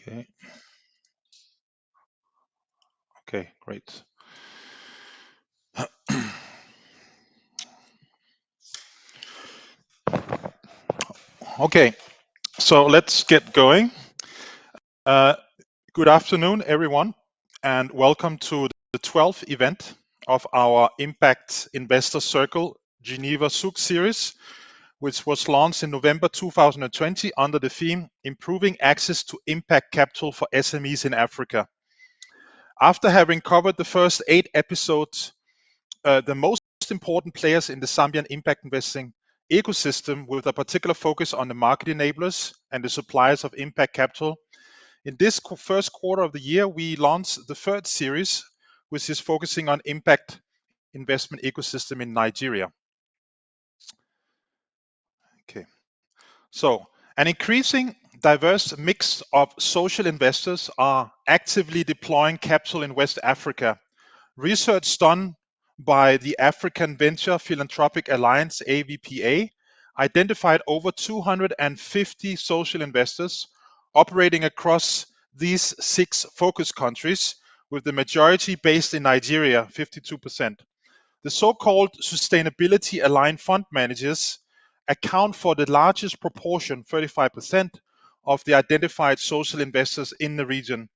Okay. Okay, great. Okay, so let's get going. Good afternoon, everyone, and welcome to the 12th event of our Impact Investor Circle Geneva-Zug series, which was launched in November 2020 under the theme Improving Access to Impact Capital for SMEs in Africa. After having covered the first 8 episodes, the most important players in the Zambian impact investing ecosystem, with a particular focus on the market enablers and the suppliers of impact capital. In this first quarter of the year, we launched the third series, which is focusing on impact investment ecosystem in Nigeria. Okay, so an increasing diverse mix of social investors are actively deploying capital in West Africa. Research done by the African Venture Philanthropic Alliance, AVPA, identified over 250 social investors operating across these 6 focus countries, with the majority based in Nigeria, 52%. The so-called sustainability aligned fund managers account for the largest proportion, 35%, of the identified social investors in the region.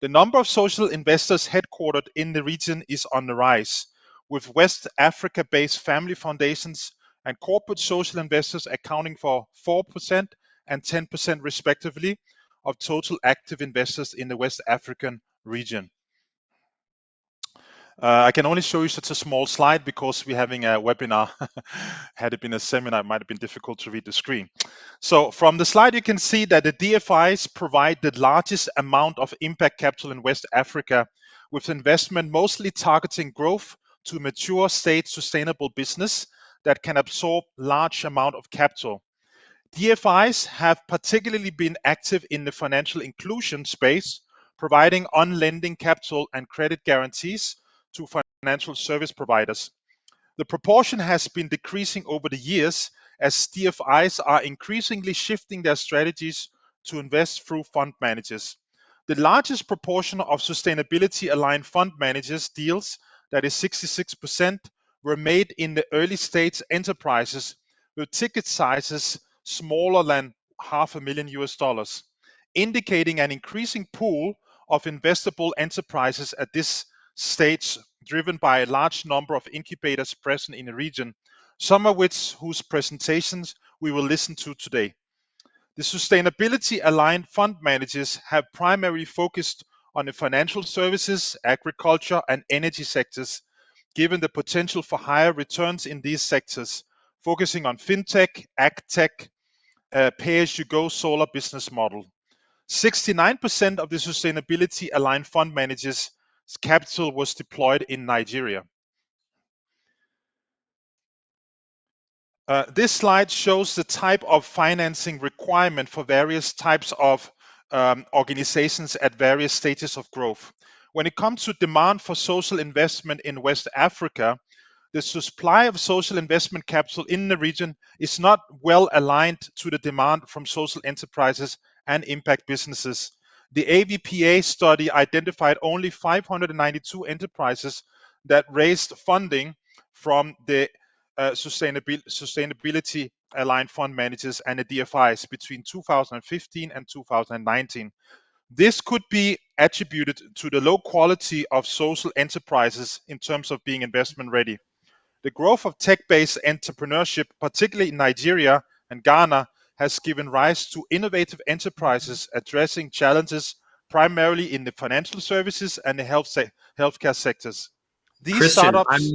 The number of social investors headquartered in the region is on the rise, with West Africa-based family foundations and corporate social investors accounting for 4% and 10% respectively of total active investors in the West African region. I can only show you such a small slide because we're having a webinar. Had it been a seminar, it might have been difficult to read the screen. So from the slide, you can see that the DFIs provide the largest amount of impact capital in West Africa, with investment mostly targeting growth to mature state sustainable business that can absorb large amount of capital. DFIs have particularly been active in the financial inclusion space, providing on-lending capital and credit guarantees to financial service providers. The proportion has been decreasing over the years as DFIs are increasingly shifting their strategies to invest through fund managers. The largest proportion of sustainability aligned fund managers deals, that is 66%, were made in the early stage enterprises with ticket sizes smaller than $500,000, indicating an increasing pool of investable enterprises at this stage, driven by a large number of incubators present in the region, some of whose presentations we will listen to today. The sustainability aligned fund managers have primarily focused on the financial services, agriculture, and energy sectors, given the potential for higher returns in these sectors, focusing on fintech, agtech, pay-as-you-go solar business model. 69% of the sustainability aligned fund managers' capital was deployed in Nigeria. This slide shows the type of financing requirement for various types of organizations at various stages of growth. When it comes to demand for social investment in West Africa, the supply of social investment capital in the region is not well aligned to the demand from social enterprises and impact businesses. The AVPA study identified only 592 enterprises that raised funding from the sustainability aligned fund managers and the DFIs between 2015 and 2019. This could be attributed to the low quality of social enterprises in terms of being investment ready. The growth of tech-based entrepreneurship, particularly in Nigeria and Ghana, has given rise to innovative enterprises addressing challenges primarily in the financial services and the healthcare sectors. These startups.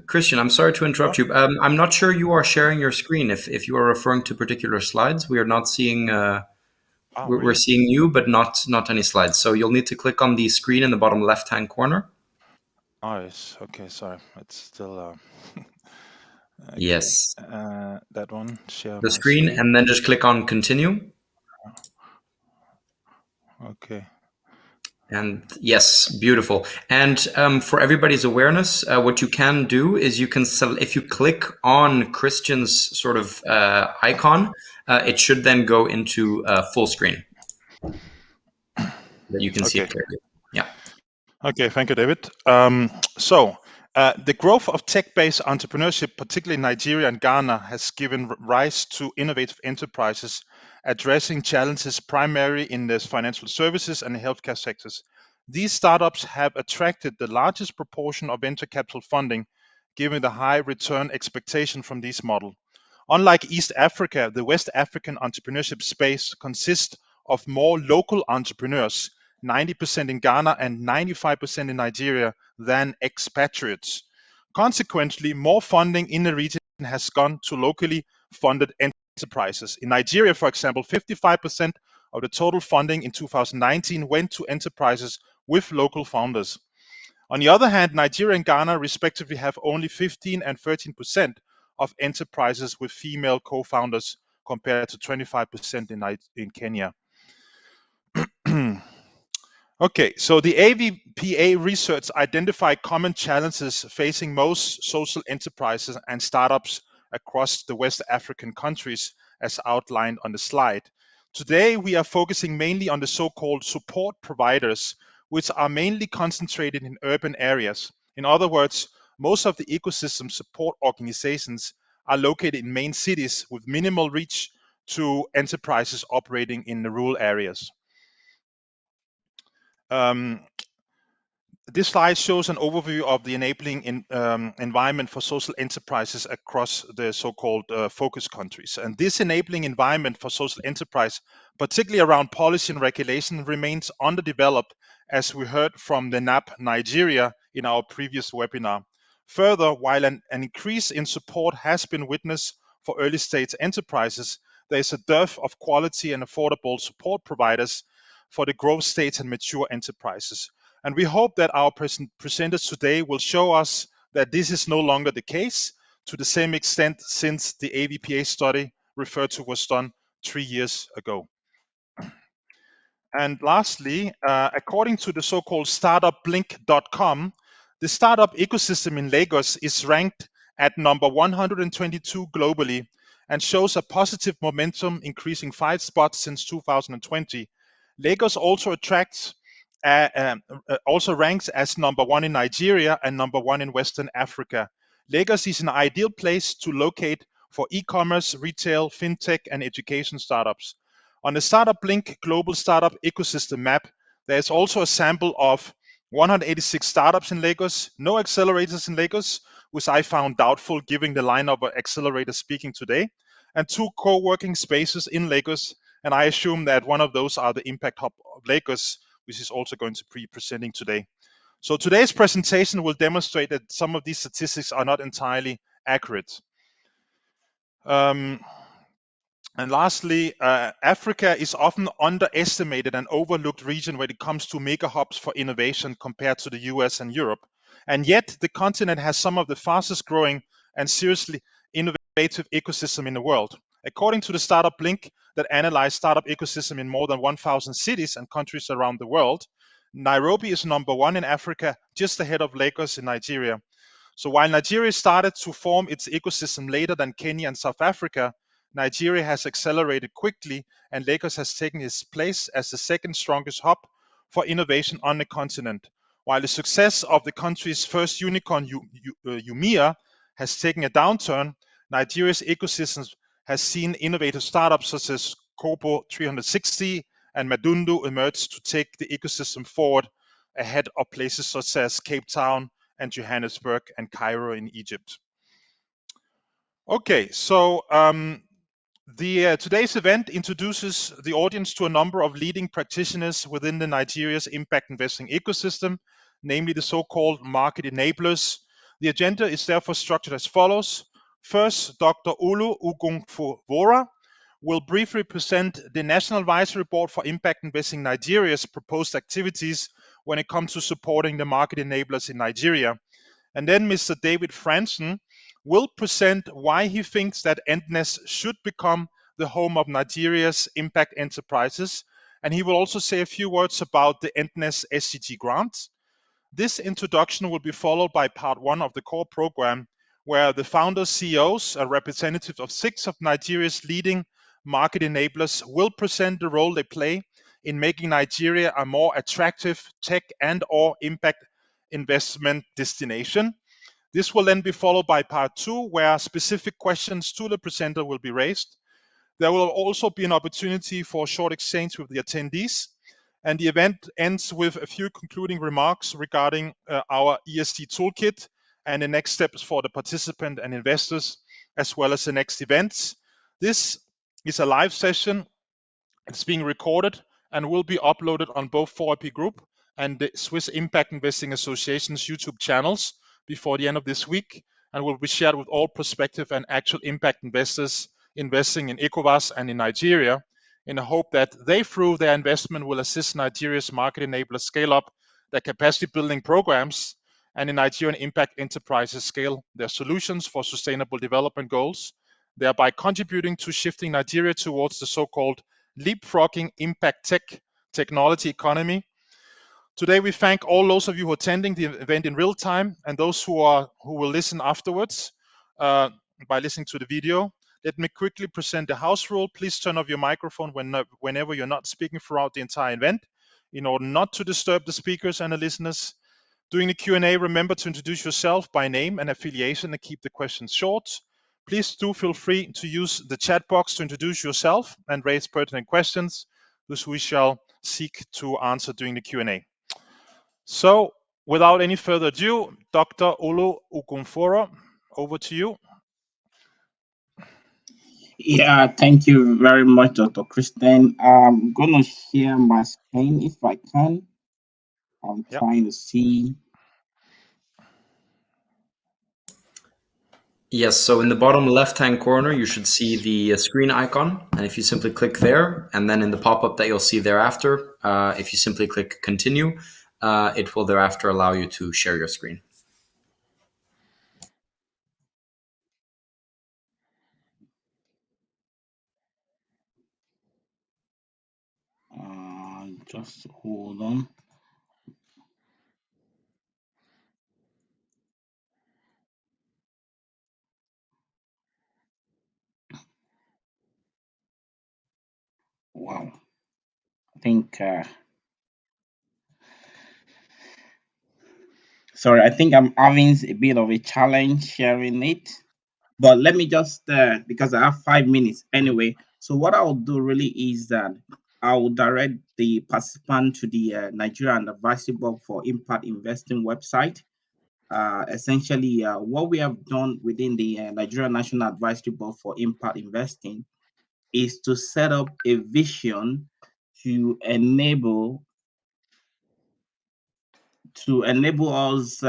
Christian, I'm sorry to interrupt you. I'm not sure you are sharing your screen. If you are referring to particular slides, we are not seeing. We're seeing you, but not any slides. So you'll need to click on the screen in the bottom left-hand corner. Oh, yes. Okay, sorry. It's still. Okay. Yes. That one. Share the screen, and then just click on continue. Okay. And yes, beautiful. And for everybody's awareness, what you can do is you can if you click on Christian's sort of icon, it should then go into full screen. that you can see it clearly. Yeah. Okay, thank you, David. The growth of tech-based entrepreneurship, particularly in Nigeria and Ghana, has given rise to innovative enterprises addressing challenges primarily in the financial services and healthcare sectors. These startups have attracted the largest proportion of venture capital funding, given the high return expectation from this model. Unlike East Africa, the West African entrepreneurship space consists of more local entrepreneurs, 90% in Ghana and 95% in Nigeria, than expatriates. Consequently, more funding in the region has gone to locally funded enterprises. In Nigeria, for example, 55% of the total funding in 2019 went to enterprises with local founders. On the other hand, Nigeria and Ghana respectively have only 15 and 13% of enterprises with female co-founders compared to 25% in Kenya. Okay, so the AVPA research identified common challenges facing most social enterprises and startups across the West African countries as outlined on the slide. Today, we are focusing mainly on the so-called support providers, which are mainly concentrated in urban areas. In other words, most of the ecosystem support organizations are located in main cities with minimal reach to enterprises operating in the rural areas. This slide shows an overview of the enabling environment for social enterprises across the so-called focus countries. And this enabling environment for social enterprise, particularly around policy and regulation, remains underdeveloped, as we heard from the NABII-Nigeria in our previous webinar. Further, while an increase in support has been witnessed for early stage enterprises, there is a dearth of quality and affordable support providers for the growth stage and mature enterprises. And we hope that our presenters today will show us that this is no longer the case to the same extent since the AVPA study referred to was done 3 years ago. And lastly, according to the so-called startupblink.com, the startup ecosystem in Lagos is ranked at number 122 globally and shows a positive momentum, increasing 5 spots since 2020. Lagos also also ranks as number 1 in Nigeria and number 1 in Western Africa. Lagos is an ideal place to locate for e-commerce, retail, fintech, and education startups. On the Startup Link Global Startup Ecosystem Map, there is also a sample of 186 startups in Lagos, no accelerators in Lagos, which I found doubtful given the lineup of accelerators speaking today, and 2 co-working spaces in Lagos, and I assume that one of those are the Impact Hub of Lagos, which is also going to be presenting today. So today's presentation will demonstrate that some of these statistics are not entirely accurate. And lastly, Africa is often underestimated and overlooked region when it comes to mega hubs for innovation compared to the US and Europe. And yet the continent has some of the fastest growing and seriously innovative ecosystem in the world. According to the Startup Link that analyzed startup ecosystem in more than 1,000 cities and countries around the world, Nairobi is number 1 in Africa, just ahead of Lagos in Nigeria. So while Nigeria started to form its ecosystem later than Kenya and South Africa, Nigeria has accelerated quickly, and Lagos has taken its place as the second strongest hub for innovation on the continent. While the success of the country's first unicorn, Umia, has taken a downturn, Nigeria's ecosystem has seen innovative startups such as Kobo 360 and Madundu emerge to take the ecosystem forward ahead of places such as Cape Town and Johannesburg and Cairo in Egypt. Okay, so today's event introduces the audience to a number of leading practitioners within the Nigeria's impact investing ecosystem, namely the so-called market enablers. The agenda is therefore structured as follows. First, Dr. Olu Ogunfowora will briefly present the National Advisory Board for Impact Investing Nigeria's proposed activities when it comes to supporting the market enablers in Nigeria. And then Mr. David Franzen will present why he thinks that Entnest should become the home of Nigeria's impact enterprises. And he will also say a few words about the Entnest SDG Grant. This introduction will be followed by part 1 of the core program, where the founders, CEOs, and representatives of 6 of Nigeria's leading market enablers will present the role they play in making Nigeria a more attractive tech and or impact investment destination. This will then be followed by part 2, where specific questions to the presenter will be raised. There will also be an opportunity for a short exchange with the attendees, and the event ends with a few concluding remarks regarding our ESG toolkit and the next steps for the participant and investors, as well as the next events. This is a live session. It's being recorded and will be uploaded on both 4IP Group and the Swiss Impact Investing Association's YouTube channels before the end of this week, and will be shared with all prospective and actual impact investors investing in ECOWAS and in Nigeria, in the hope that they, through their investment, will assist Nigeria's market enablers scale up their capacity building programs, and in Nigerian impact enterprises scale their solutions for sustainable development goals, thereby contributing to shifting Nigeria towards the so-called leapfrogging impact technology economy. Today, we thank all those of you who are attending the event in real time and those who will listen afterwards by listening to the video. Let me quickly present the house rule. Please turn off your microphone whenever you're not speaking throughout the entire event, in order not to disturb the speakers and the listeners. During the Q&A, remember to introduce yourself by name and affiliation and keep the questions short. Please do feel free to use the chat box to introduce yourself and raise pertinent questions, which we shall seek to answer during the Q&A. So, without any further ado, Dr. Olu Ogunfowora, over to you. Yeah, thank you very much, Dr. Christian. I'm going to share my screen if I can. I'm trying to see. Yes, so in the bottom left-hand corner, you should see the screen icon. And if you simply click there, and then in the pop-up that you'll see thereafter, if you simply click continue, it will thereafter allow you to share your screen. Just hold on. Wow. I think, sorry, I think I'm having a bit of a challenge sharing it. But let me just, because I have 5 minutes anyway. So what I'll do really is that I will direct the participant to the Nigerian Advisory Board for Impact Investing website. Essentially, what we have done within the Nigerian National Advisory Board for Impact Investing is to set up a vision to enable us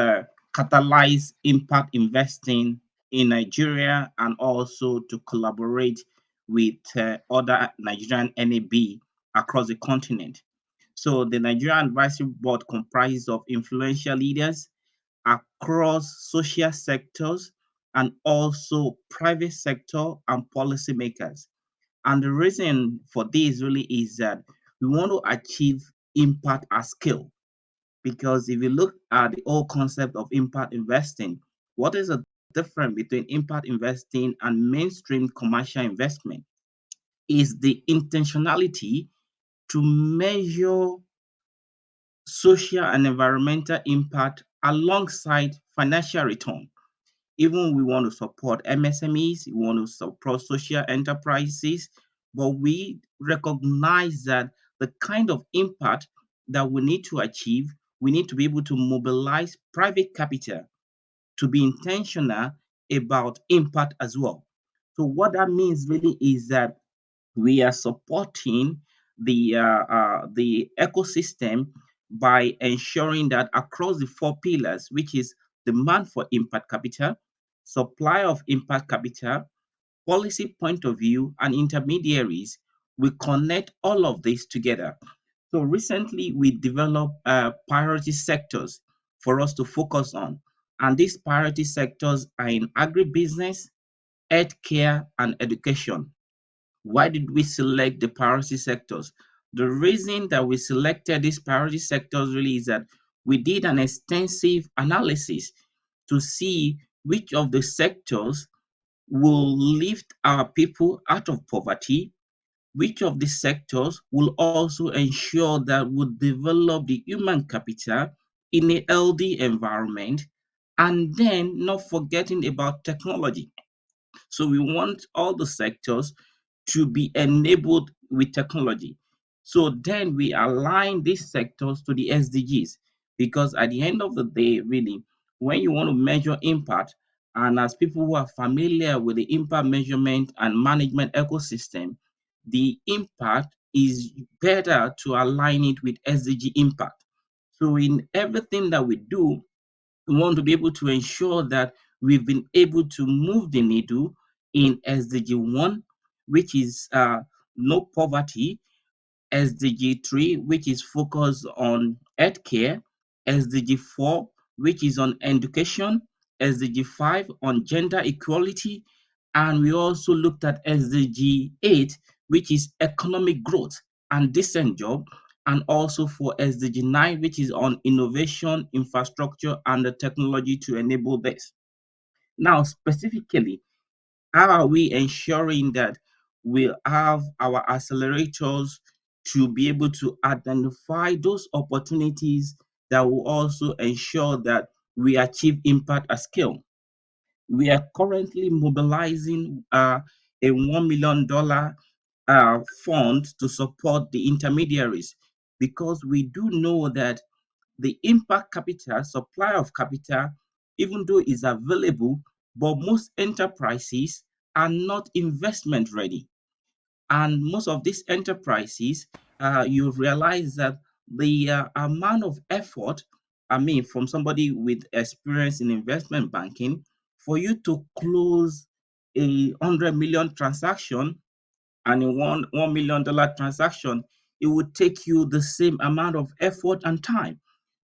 catalyze impact investing in Nigeria, and also to collaborate with other Nigerian NABI across the continent. So the Nigerian Advisory Board comprises of influential leaders across social sectors and also private sector and policymakers. And the reason for this really is that we want to achieve impact at scale. Because if you look at the whole concept of impact investing, what is the difference between impact investing and mainstream commercial investment is the intentionality to measure social and environmental impact alongside financial return. Even we want to support MSMEs, we want to support social enterprises, but we recognize that the kind of impact that we need to achieve, we need to be able to mobilize private capital to be intentional about impact as well. So what that means really is that we are supporting the ecosystem by ensuring that across the 4 pillars, which is demand for impact capital, supply of impact capital, policy point of view, and intermediaries, we connect all of this together. So recently, we developed priority sectors for us to focus on. And these priority sectors are in agribusiness, healthcare, and education. Why did we select the priority sectors? The reason that we selected these priority sectors really is that we did an extensive analysis to see which of the sectors will lift our people out of poverty, which of these sectors will also ensure that we develop the human capital in a healthy environment, and then not forgetting about technology. So we want all the sectors to be enabled with technology. So then we align these sectors to the SDGs, because at the end of the day, really, when you want to measure impact, and as people who are familiar with the impact measurement and management ecosystem, the impact is better to align it with SDG impact. So in everything that we do, we want to be able to ensure that we've been able to move the needle in SDG 1, which is no poverty, SDG 3, which is focused on healthcare, SDG 4, which is on education, SDG 5 on gender equality, and we also looked at SDG 8, which is economic growth and decent job, and also for SDG 9, which is on innovation, infrastructure, and the technology to enable this. Now, specifically, how are we ensuring that we have our accelerators to be able to identify those opportunities that will also ensure that we achieve impact at scale? We are currently mobilizing a $1 million fund to support the intermediaries, because we do know that the impact capital, supply of capital, even though is available, but most enterprises are not investment ready. And most of these enterprises, you realize that the amount of effort, I mean, from somebody with experience in investment banking, for you to close a 100 million transaction and a $1 million transaction, it would take you the same amount of effort and time.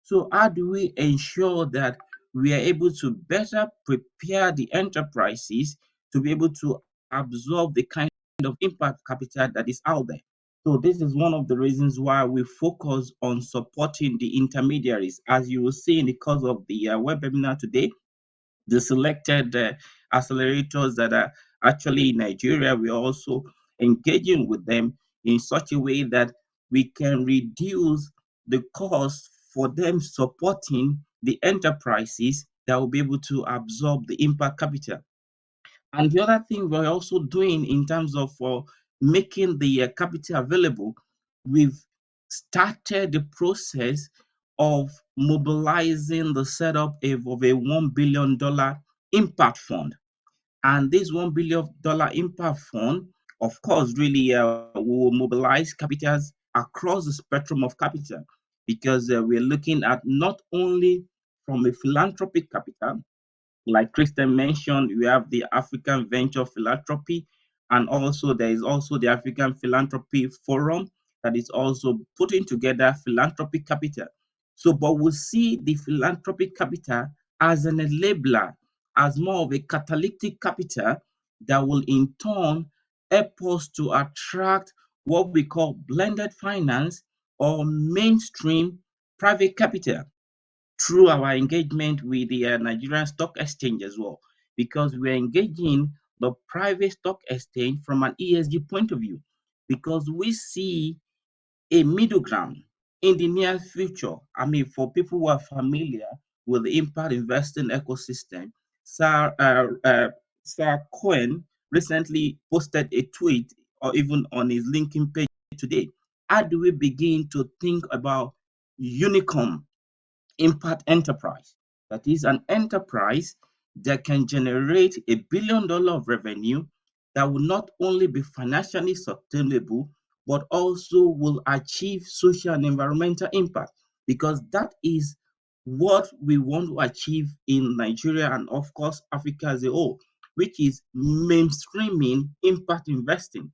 So, how do we ensure that we are able to better prepare the enterprises to be able to absorb the kind of impact capital that is out there? So, this is one of the reasons why we focus on supporting the intermediaries. As you will see in the course of the webinar today, the selected accelerators that are actually in Nigeria, we're also engaging with them in such a way that we can reduce the cost for them supporting the enterprises that will be able to absorb the impact capital. And the other thing we're also doing in terms of making the capital available, we've started the process of mobilizing the setup of a $1 billion impact fund. And this $1 billion impact fund, of course, really will mobilize capitals across the spectrum of capital, because we're looking at not only from a philanthropic capital, like Kristen mentioned, we have the African Venture Philanthropy, and also there is also the African Philanthropy Forum that is also putting together philanthropic capital. So, but we see the philanthropic capital as an enabler, as more of a catalytic capital that will in turn help us to attract what we call blended finance or mainstream private capital through our engagement with the Nigerian Stock Exchange as well, because we're engaging the private stock exchange from an ESG point of view, because we see a middle ground in the near future. I mean, for people who are familiar with the impact investing ecosystem, Sir Cohen recently posted a tweet, or even on his LinkedIn page today. How do we begin to think about unicorn impact enterprise? That is an enterprise that can generate $1 billion of revenue that will not only be financially sustainable, but also will achieve social and environmental impact, because that is what we want to achieve in Nigeria and, of course, Africa as a whole, which is mainstreaming impact investing.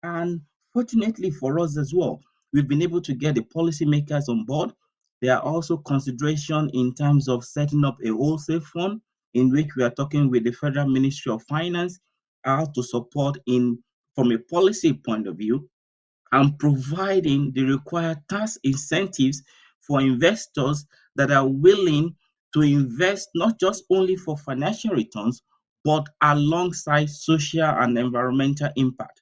And fortunately for us as well, we've been able to get the policymakers on board. There are also consideration in terms of setting up a wholesale fund, in which we are talking with the Federal Ministry of Finance how to support in from a policy point of view, and providing the required tax incentives for investors that are willing to invest not just only for financial returns, but alongside social and environmental impact.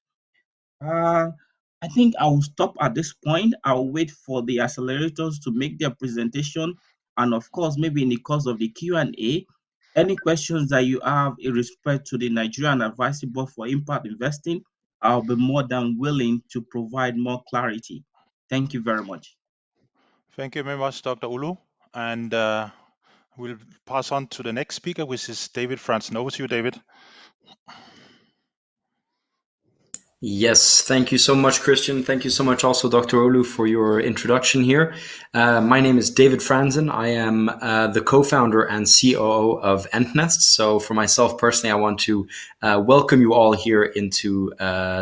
I think I will stop at this point. I'll wait for the accelerators to make their presentation. And of course, maybe in the course of the Q&A, any questions that you have in respect to the Nigerian Advisory Board for Impact Investing, I'll be more than willing to provide more clarity. Thank you very much. Thank you very much, Dr. Olu. And we'll pass on to the next speaker, which is David Franzen. Over to you, David. Yes, thank you so much, Christian. Thank you so much also, Dr. Olu, for your introduction here. My name is David Franzen. I am the co-founder and COO of Entnest. So for myself personally, I want to welcome you all here into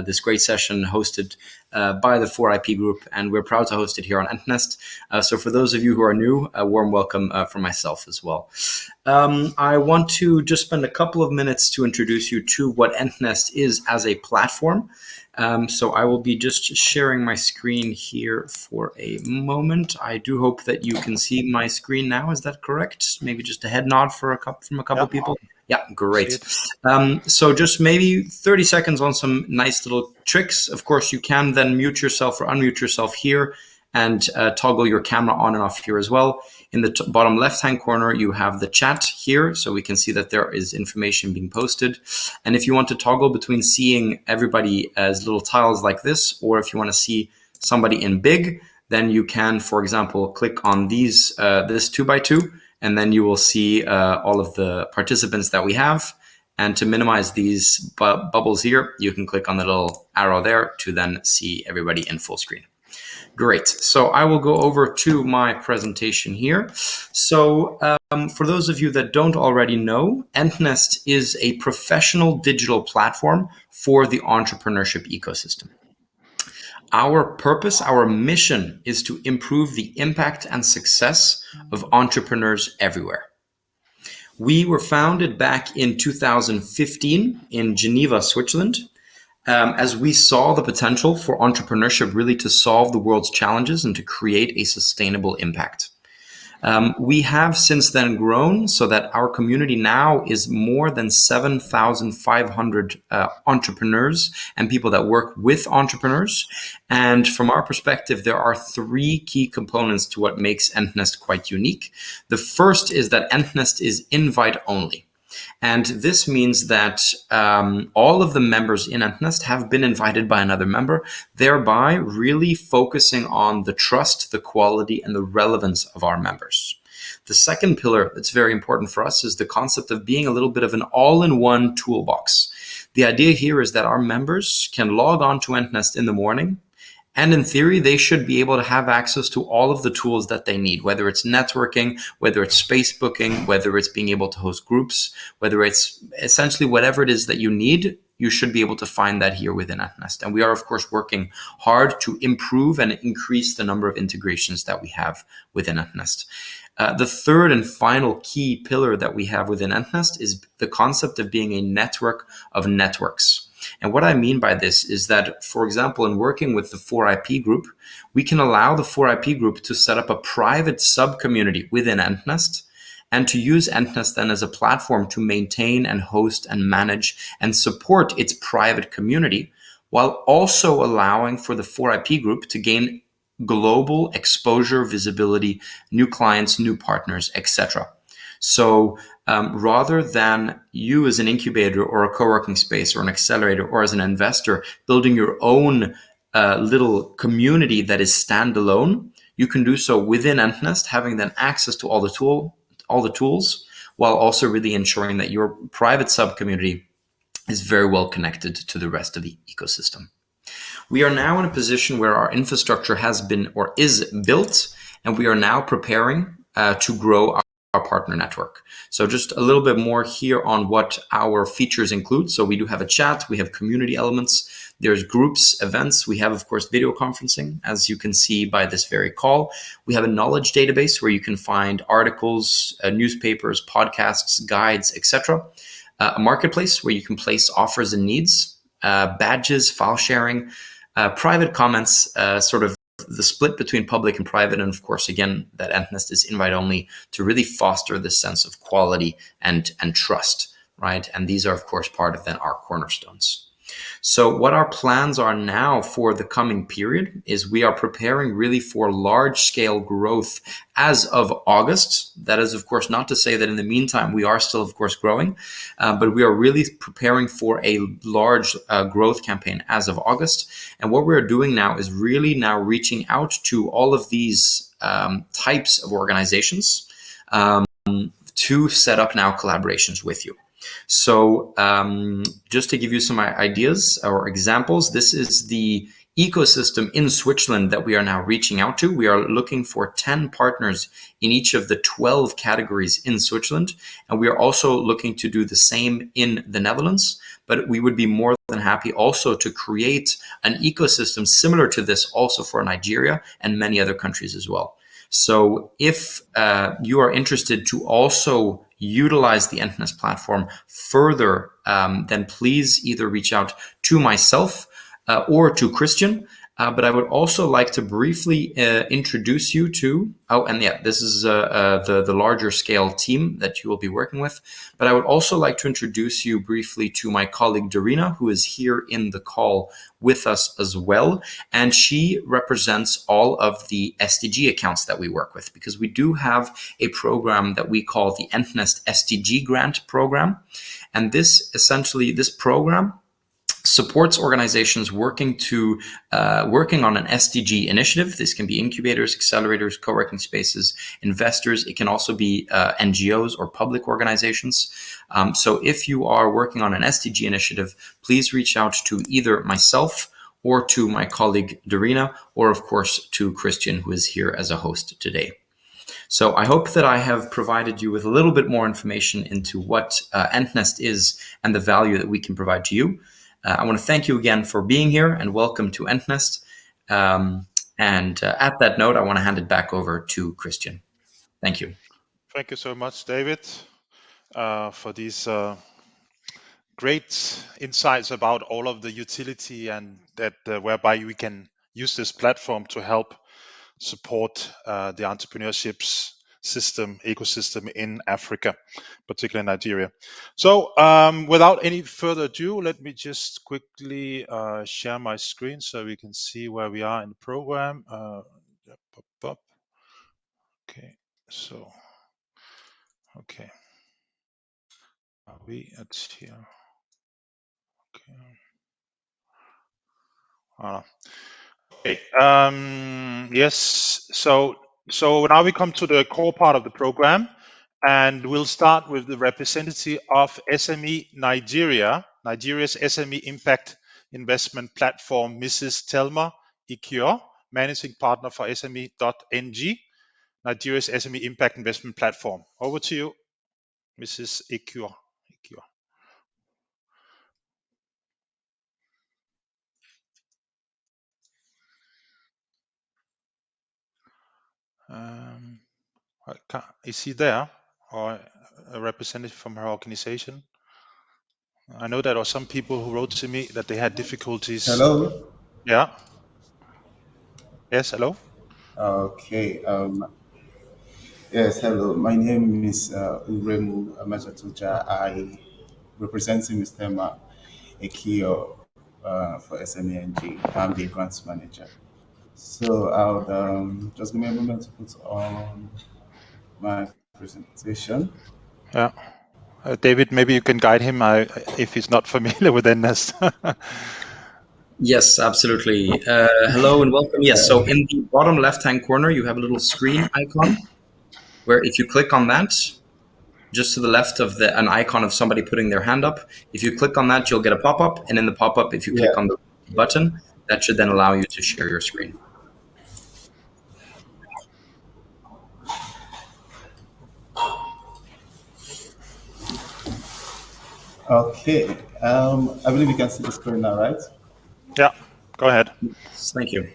this great session hosted by the 4IP group, and we're proud to host it here on Entnest. So for those of you who are new, a warm welcome from myself as well. I want to just spend a couple of minutes to introduce you to what Entnest is as a platform. So I will be just sharing my screen here for a moment. I do hope that you can see my screen now. Is that correct? Maybe just a head nod from a couple of people. Yeah, great. So just maybe 30 seconds on some nice little tricks. Of course, you can then mute yourself or unmute yourself here and toggle your camera on and off here as well. In the bottom left-hand corner, you have the chat here, so we can see that there is information being posted. And if you want to toggle between seeing everybody as little tiles like this, or if you want to see somebody in big, then you can, for example, click on these this 2x2, and then you will see all of the participants that we have. And to minimize these bubbles here, you can click on the little arrow there to then see everybody in full screen. Great. So I will go over to my presentation here. So for those of you that don't already know, Entnest is a professional digital platform for the entrepreneurship ecosystem. Our purpose, our mission is to improve the impact and success of entrepreneurs everywhere. We were founded back in 2015 in Geneva, Switzerland. As we saw the potential for entrepreneurship really to solve the world's challenges and to create a sustainable impact. We have since then grown so that our community now is more than 7,500 entrepreneurs and people that work with entrepreneurs. And from our perspective, there are three key components to what makes Entnest quite unique. The first is that Entnest is invite only. And this means that all of the members in Entnest have been invited by another member, thereby really focusing on the trust, the quality, and the relevance of our members. The second pillar that's very important for us is the concept of being a little bit of an all-in-one toolbox. The idea here is that our members can log on to Entnest in the morning, and in theory, they should be able to have access to all of the tools that they need, whether it's networking, whether it's space booking, whether it's being able to host groups, whether it's essentially whatever it is that you need, you should be able to find that here within Entnest. And we are, of course, working hard to improve and increase the number of integrations that we have within Entnest. The third and final key pillar that we have within Entnest is the concept of being a network of networks. And what I mean by this is that, for example, in working with the 4IP group, we can allow the 4IP group to set up a private sub-community within Entnest and to use Entnest then as a platform to maintain and host and manage and support its private community, while also allowing for the 4IP group to gain global exposure, visibility, new clients, new partners, etc. So rather than you as an incubator or a co-working space or an accelerator or as an investor building your own little community that is standalone, you can do so within Entnest, having then access to all the tools, while also really ensuring that your private sub-community is very well connected to the rest of the ecosystem. We are now in a position where our infrastructure has been or is built, and we are now preparing to grow our partner network. So just a little bit more here on what our features include. So we do have a chat, we have community elements, there's groups, events, we have, of course, video conferencing, as you can see by this very call. We have a knowledge database where you can find articles, newspapers, podcasts, guides, etc. A marketplace where you can place offers and needs, badges, file sharing, private comments, sort of the split between public and private. And of course, again, that Entnest is invite only to really foster this sense of quality and trust, right? And these are, of course, part of then our cornerstones. So what our plans are now for the coming period is we are preparing really for large scale growth as of August. That is, of course, not to say that in the meantime we are still, of course, growing, but we are really preparing for a large growth campaign as of August. And what we're doing now is really now reaching out to all of these types of organizations to set up now collaborations with you. So just to give you some ideas or examples, this is the ecosystem in Switzerland that we are now reaching out to. We are looking for 10 partners in each of the 12 categories in Switzerland. And we are also looking to do the same in the Netherlands. But we would be more than happy also to create an ecosystem similar to this also for Nigeria and many other countries as well. So if you are interested to also utilize the Entnest platform further, then please either reach out to myself or to Christian. But I would also like to briefly introduce you to, this is the larger scale team that you will be working with. But I would also like to introduce you briefly to my colleague, Dorina, who is here in the call with us as well. And she represents all of the SDG accounts that we work with, because we do have a program that we call the Entnest SDG Grant program. And this program supports organizations working on an SDG initiative. This can be incubators, accelerators, co-working spaces, investors. It can also be NGOs or public organizations. So if you are working on an SDG initiative, please reach out to either myself or to my colleague Dorina, or of course to Christian, who is here as a host today. So I hope that I have provided you with a little bit more information into what Entnest is and the value that we can provide to you. I want to thank you again for being here and welcome to Entnest. At that note, I want to hand it back over to Christian. Thank you. Thank you so much, David, for these great insights about all of the utility and that whereby we can use this platform to help support the entrepreneurship ecosystem in Africa, particularly Nigeria. So without any further ado, let me just quickly share my screen so we can see where we are in the program. Okay, so, okay. Are we at here? Okay. Yes, so now we come to the core part of the program, and we'll start with the representative of SME-Nigeria, Nigeria's SME Impact Investment Platform, Mrs. Thelma Ikio, Managing Partner for SME.ng, Nigeria's SME Impact Investment Platform. Over to you, Mrs. Ikio. Is he there, or a representative from her organization? I know there are some people who wrote to me that they had difficulties. Hello. Yeah. Yes. Hello. Okay. Yes. Hello. My name is Uremu Amachatuja. I represent Mr. Ekio for SMENG. I'm the grants manager. So I'll just give me a moment to put on my presentation. Yeah. David, maybe you can guide him if he's not familiar with Entnest. Yes, absolutely. Hello and welcome. Yes, so in the bottom left-hand corner, you have a little screen icon where if you click on that, just to the left of an icon of somebody putting their hand up, if you click on that, you'll get a pop-up. And in the pop-up, if you click on the button, that should then allow you to share your screen. Okay. I believe you can see the screen now, right? Yeah. Go ahead. Thank you.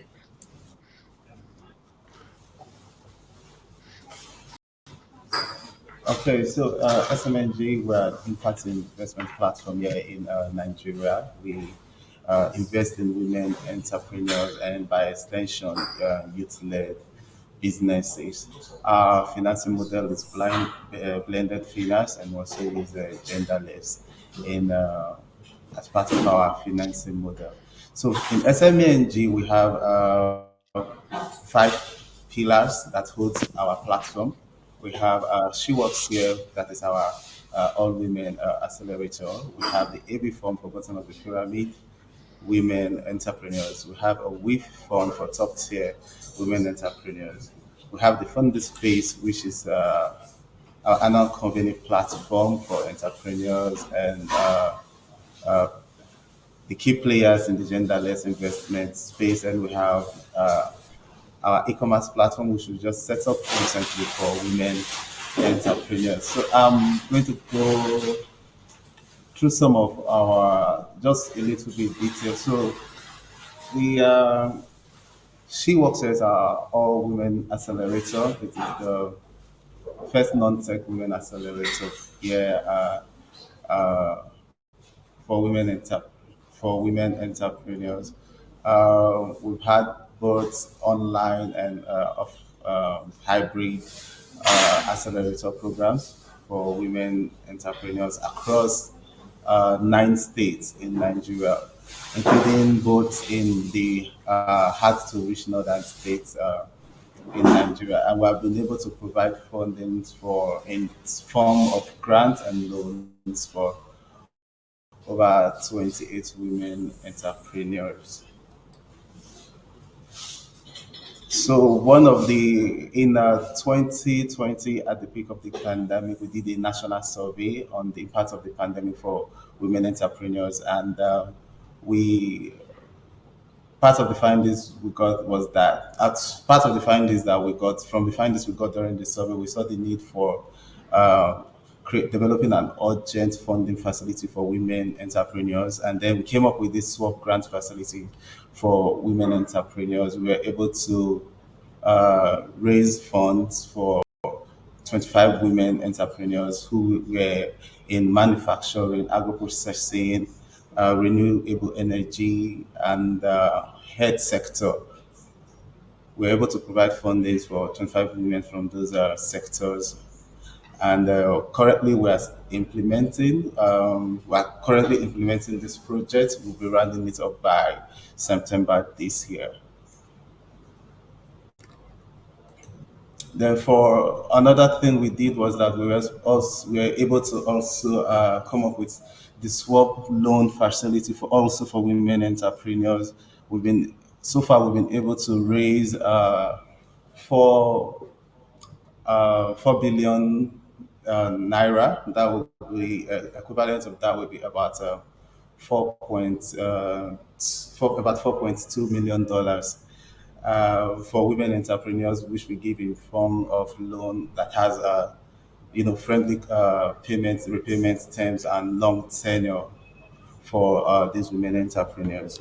Okay, so SMNG, we're impact investment platform here in Nigeria. We invest in women entrepreneurs and by extension, youth-led businesses. Our financing model is blended finance and also is genderless in as part of our financing model. So in SMENG, we have 5 pillars that holds our platform. We have She Works Here, that is our all-women accelerator. We have the AB Fund for bottom of the pyramid, women entrepreneurs. We have a WIF fund for top tier women entrepreneurs. We have the Fund Space, which is our annual convening platform for entrepreneurs and the key players in the genderless investment space. And we have our e-commerce platform, which we just set up recently for women entrepreneurs. So I'm going to go through some of our just a little bit detail. So the She Works as our all women accelerator. It is the first non-tech women accelerator here for women entrepreneurs. We've had both online and hybrid accelerator programs for women entrepreneurs across 9 states in Nigeria, including both in the hard to reach northern states in Nigeria. And we have been able to provide funding for in form of grants and loans for over 28 women entrepreneurs. So one of the in 2020, at the peak of the pandemic, we did a national survey on the impact of the pandemic for women entrepreneurs, and we part of the findings we got was that part of the findings that we got from the findings we got during the survey, we saw the need for developing an urgent funding facility for women entrepreneurs, and then we came up with this swap grant facility for women entrepreneurs. We were able to raise funds for 25 women entrepreneurs who were in manufacturing, agro-processing, renewable energy, and health sector. We're able to provide funding for 25 women from those sectors. And currently, we are currently implementing this project. We'll be rounding it up by September this year. Then, for another thing we did was that we were able to also come up with the swap loan facility for women entrepreneurs. We've been able to raise 4 billion naira. That would be equivalent of that would be about 4.2 million dollars for women entrepreneurs, which we give in form of loan that has friendly payments, repayment terms, and long tenure for these women entrepreneurs.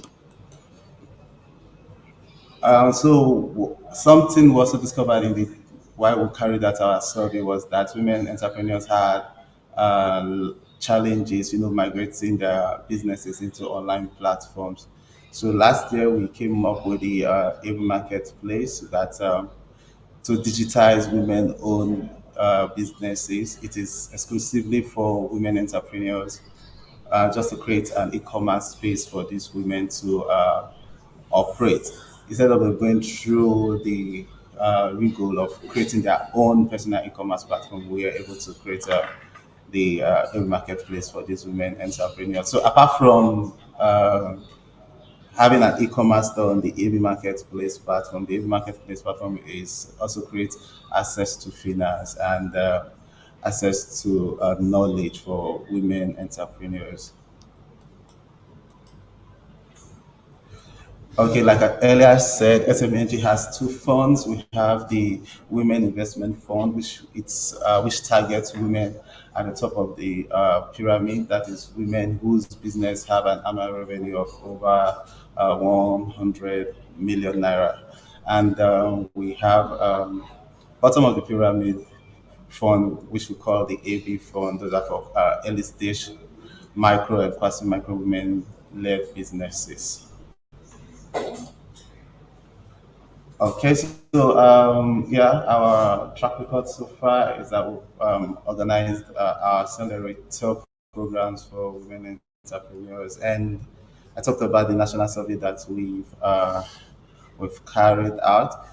Something we also discovered in the while we carried out our survey was that women entrepreneurs had challenges, migrating their businesses into online platforms. So last year we came up with the marketplace that to digitize women-owned businesses. It is exclusively for women entrepreneurs, just to create an e-commerce space for these women to operate instead of going through the rigor of creating their own personal e-commerce platform. We are able to create the marketplace for these women entrepreneurs. So apart from having an e-commerce store on the AV Marketplace platform, the AV Marketplace platform is also create access to finance and access to knowledge for women entrepreneurs. Okay, like I earlier said, SMEG has 2 funds. We have the Women Investment Fund, which targets women at the top of the pyramid. That is women whose business have an annual revenue of over 100 million naira. And we have bottom of the pyramid fund, which we call the AB fund. Those are for early stage micro and quasi micro women led businesses. Okay, so our track record so far is that we've organized our accelerator programs for women entrepreneurs. And I talked about the national survey that we've carried out.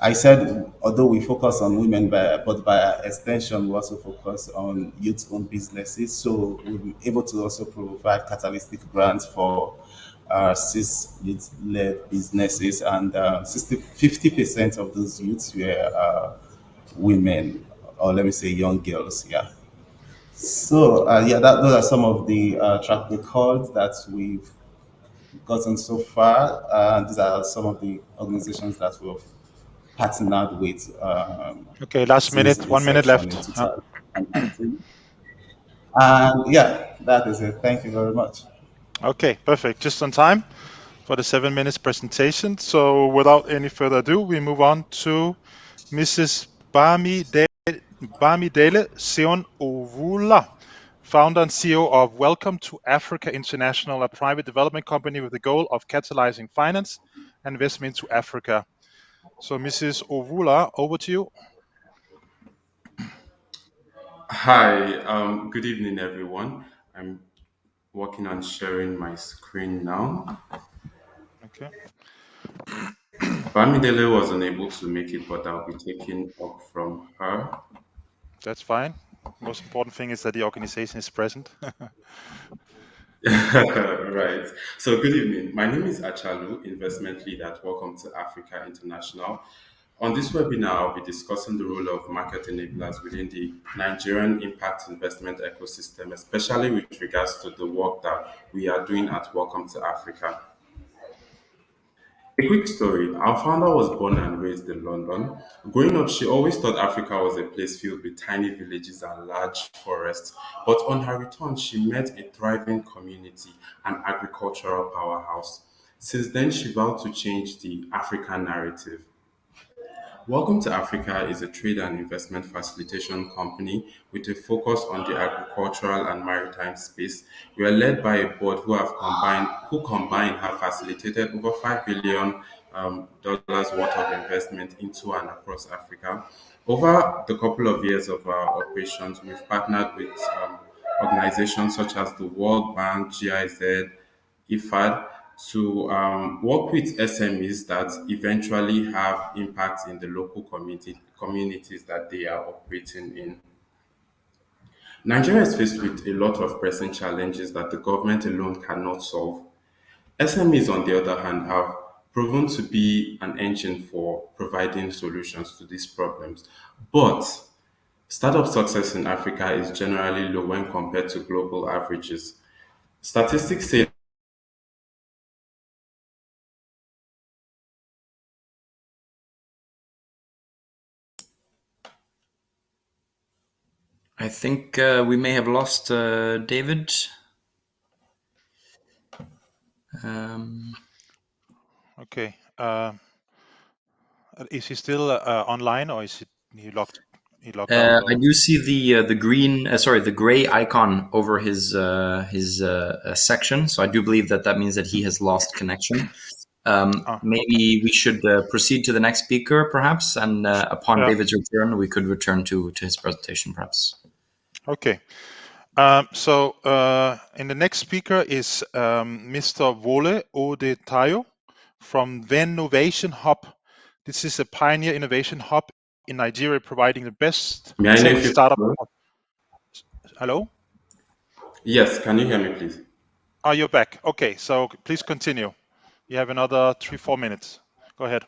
I said, although we focus on women, but by extension, we also focus on youth-owned businesses. So we're able to also provide catalytic grants for six youth-led businesses, and 50% of those youths were women, or let me say young girls. Yeah. So those are some of the track records that we've gotten so far. These are some of the organizations that we've partnered with Okay, last since minute, 1 minute inception in left. 2019. And yeah, that is it. Thank you very much. Okay, perfect. Just on time for the 7 minutes presentation. So without any further ado, we move on to Mrs. Bamidele Seon Ovula, founder and CEO of Welcome to Africa International, a private development company with the goal of catalyzing finance and investment to Africa. So Mrs. Ovula, over to you. Hi, good evening, everyone. I'm working on sharing my screen now. Okay. Bamidele was unable to make it, but I'll be taking up from her. That's fine. Most important thing is that the organization is present. Right. So, good evening. My name is Achalu, investment lead at Welcome to Africa International. On this webinar, I'll be discussing the role of market enablers within the Nigerian impact investment ecosystem, especially with regards to the work that we are doing at Welcome to Africa. A quick story. Our founder was born and raised in London. Growing up, she always thought Africa was a place filled with tiny villages and large forests. But on her return, she met a thriving community, an agricultural powerhouse. Since then, she vowed to change the African narrative. Welcome to Africa is a trade and investment facilitation company with a focus on the agricultural and maritime space. We are led by a board who combined have facilitated over $5 billion dollars worth of investment into and across Africa. Over the couple of years of our operations, we've partnered with organizations such as the World Bank, GIZ, IFAD to work with SMEs that eventually have impact in the local communities that they are operating in. Nigeria is faced with a lot of pressing challenges that the government alone cannot solve. SMEs, on the other hand, have proven to be an engine for providing solutions to these problems. But startup success in Africa is generally low when compared to global averages. Statistics say I think we may have lost David. Okay. Is he still online, or is he logged? He logged out? I Or? do see the the gray icon over his section. So I do believe that means that he has lost connection. Maybe we should proceed to the next speaker, perhaps, and upon David's return, we could return to his presentation, perhaps. Okay. In the next speaker is Mr. Wole Odetayo from Vennovation Hub. This is a pioneer innovation hub in Nigeria, providing the best May I know tech if you startup. Hello? Yes, can you hear me, please? Oh, you're back. Okay, so please continue. You have another 3-4 minutes. Go ahead.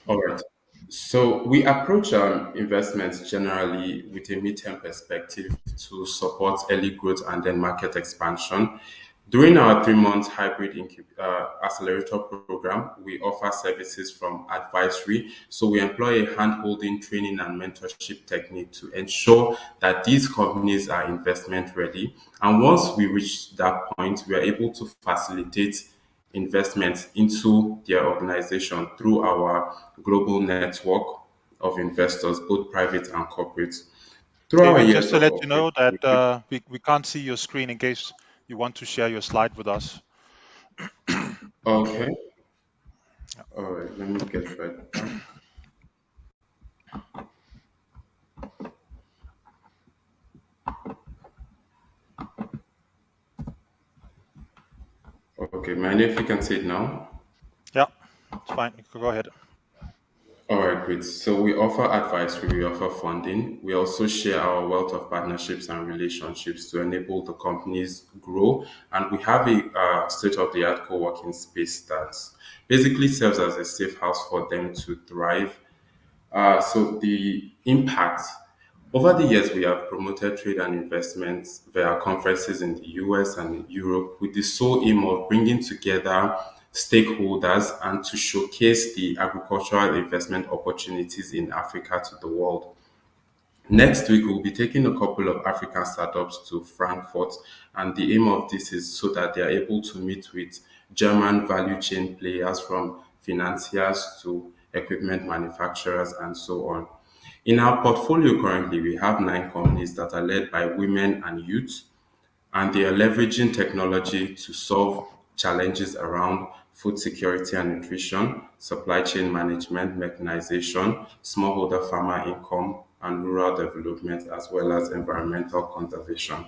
All right. So we approach investments generally with a midterm perspective to support early growth and then market expansion. During our 3 month hybrid accelerator program, we offer services from advisory. So we employ a hand-holding training and mentorship technique to ensure that these companies are investment ready. And once we reach that point, we are able to facilitate investments into their organization through our global network of investors, both private and corporate. Through our David, just years to of let you know operation, that we can't see your screen in case you want to share your slide with us. okay. All right, let me get right back. Okay, may I know if you can see it now? Yeah, it's fine. You can go ahead. All right, great. So we offer advisory, we offer funding. We also share our wealth of partnerships and relationships to enable the companies grow. And we have a state-of-the-art co-working space that basically serves as a safe house for them to thrive. So the impact over the years, we have promoted trade and investments via conferences in the US and in Europe with the sole aim of bringing together stakeholders and to showcase the agricultural investment opportunities in Africa to the world. Next week, we'll be taking a couple of African startups to Frankfurt, and the aim of this is so that they are able to meet with German value chain players from financiers to equipment manufacturers and so on. In our portfolio currently, we have 9 companies that are led by women and youth, and they are leveraging technology to solve challenges around food security and nutrition, supply chain management, mechanization, smallholder farmer income, and rural development, as well as environmental conservation.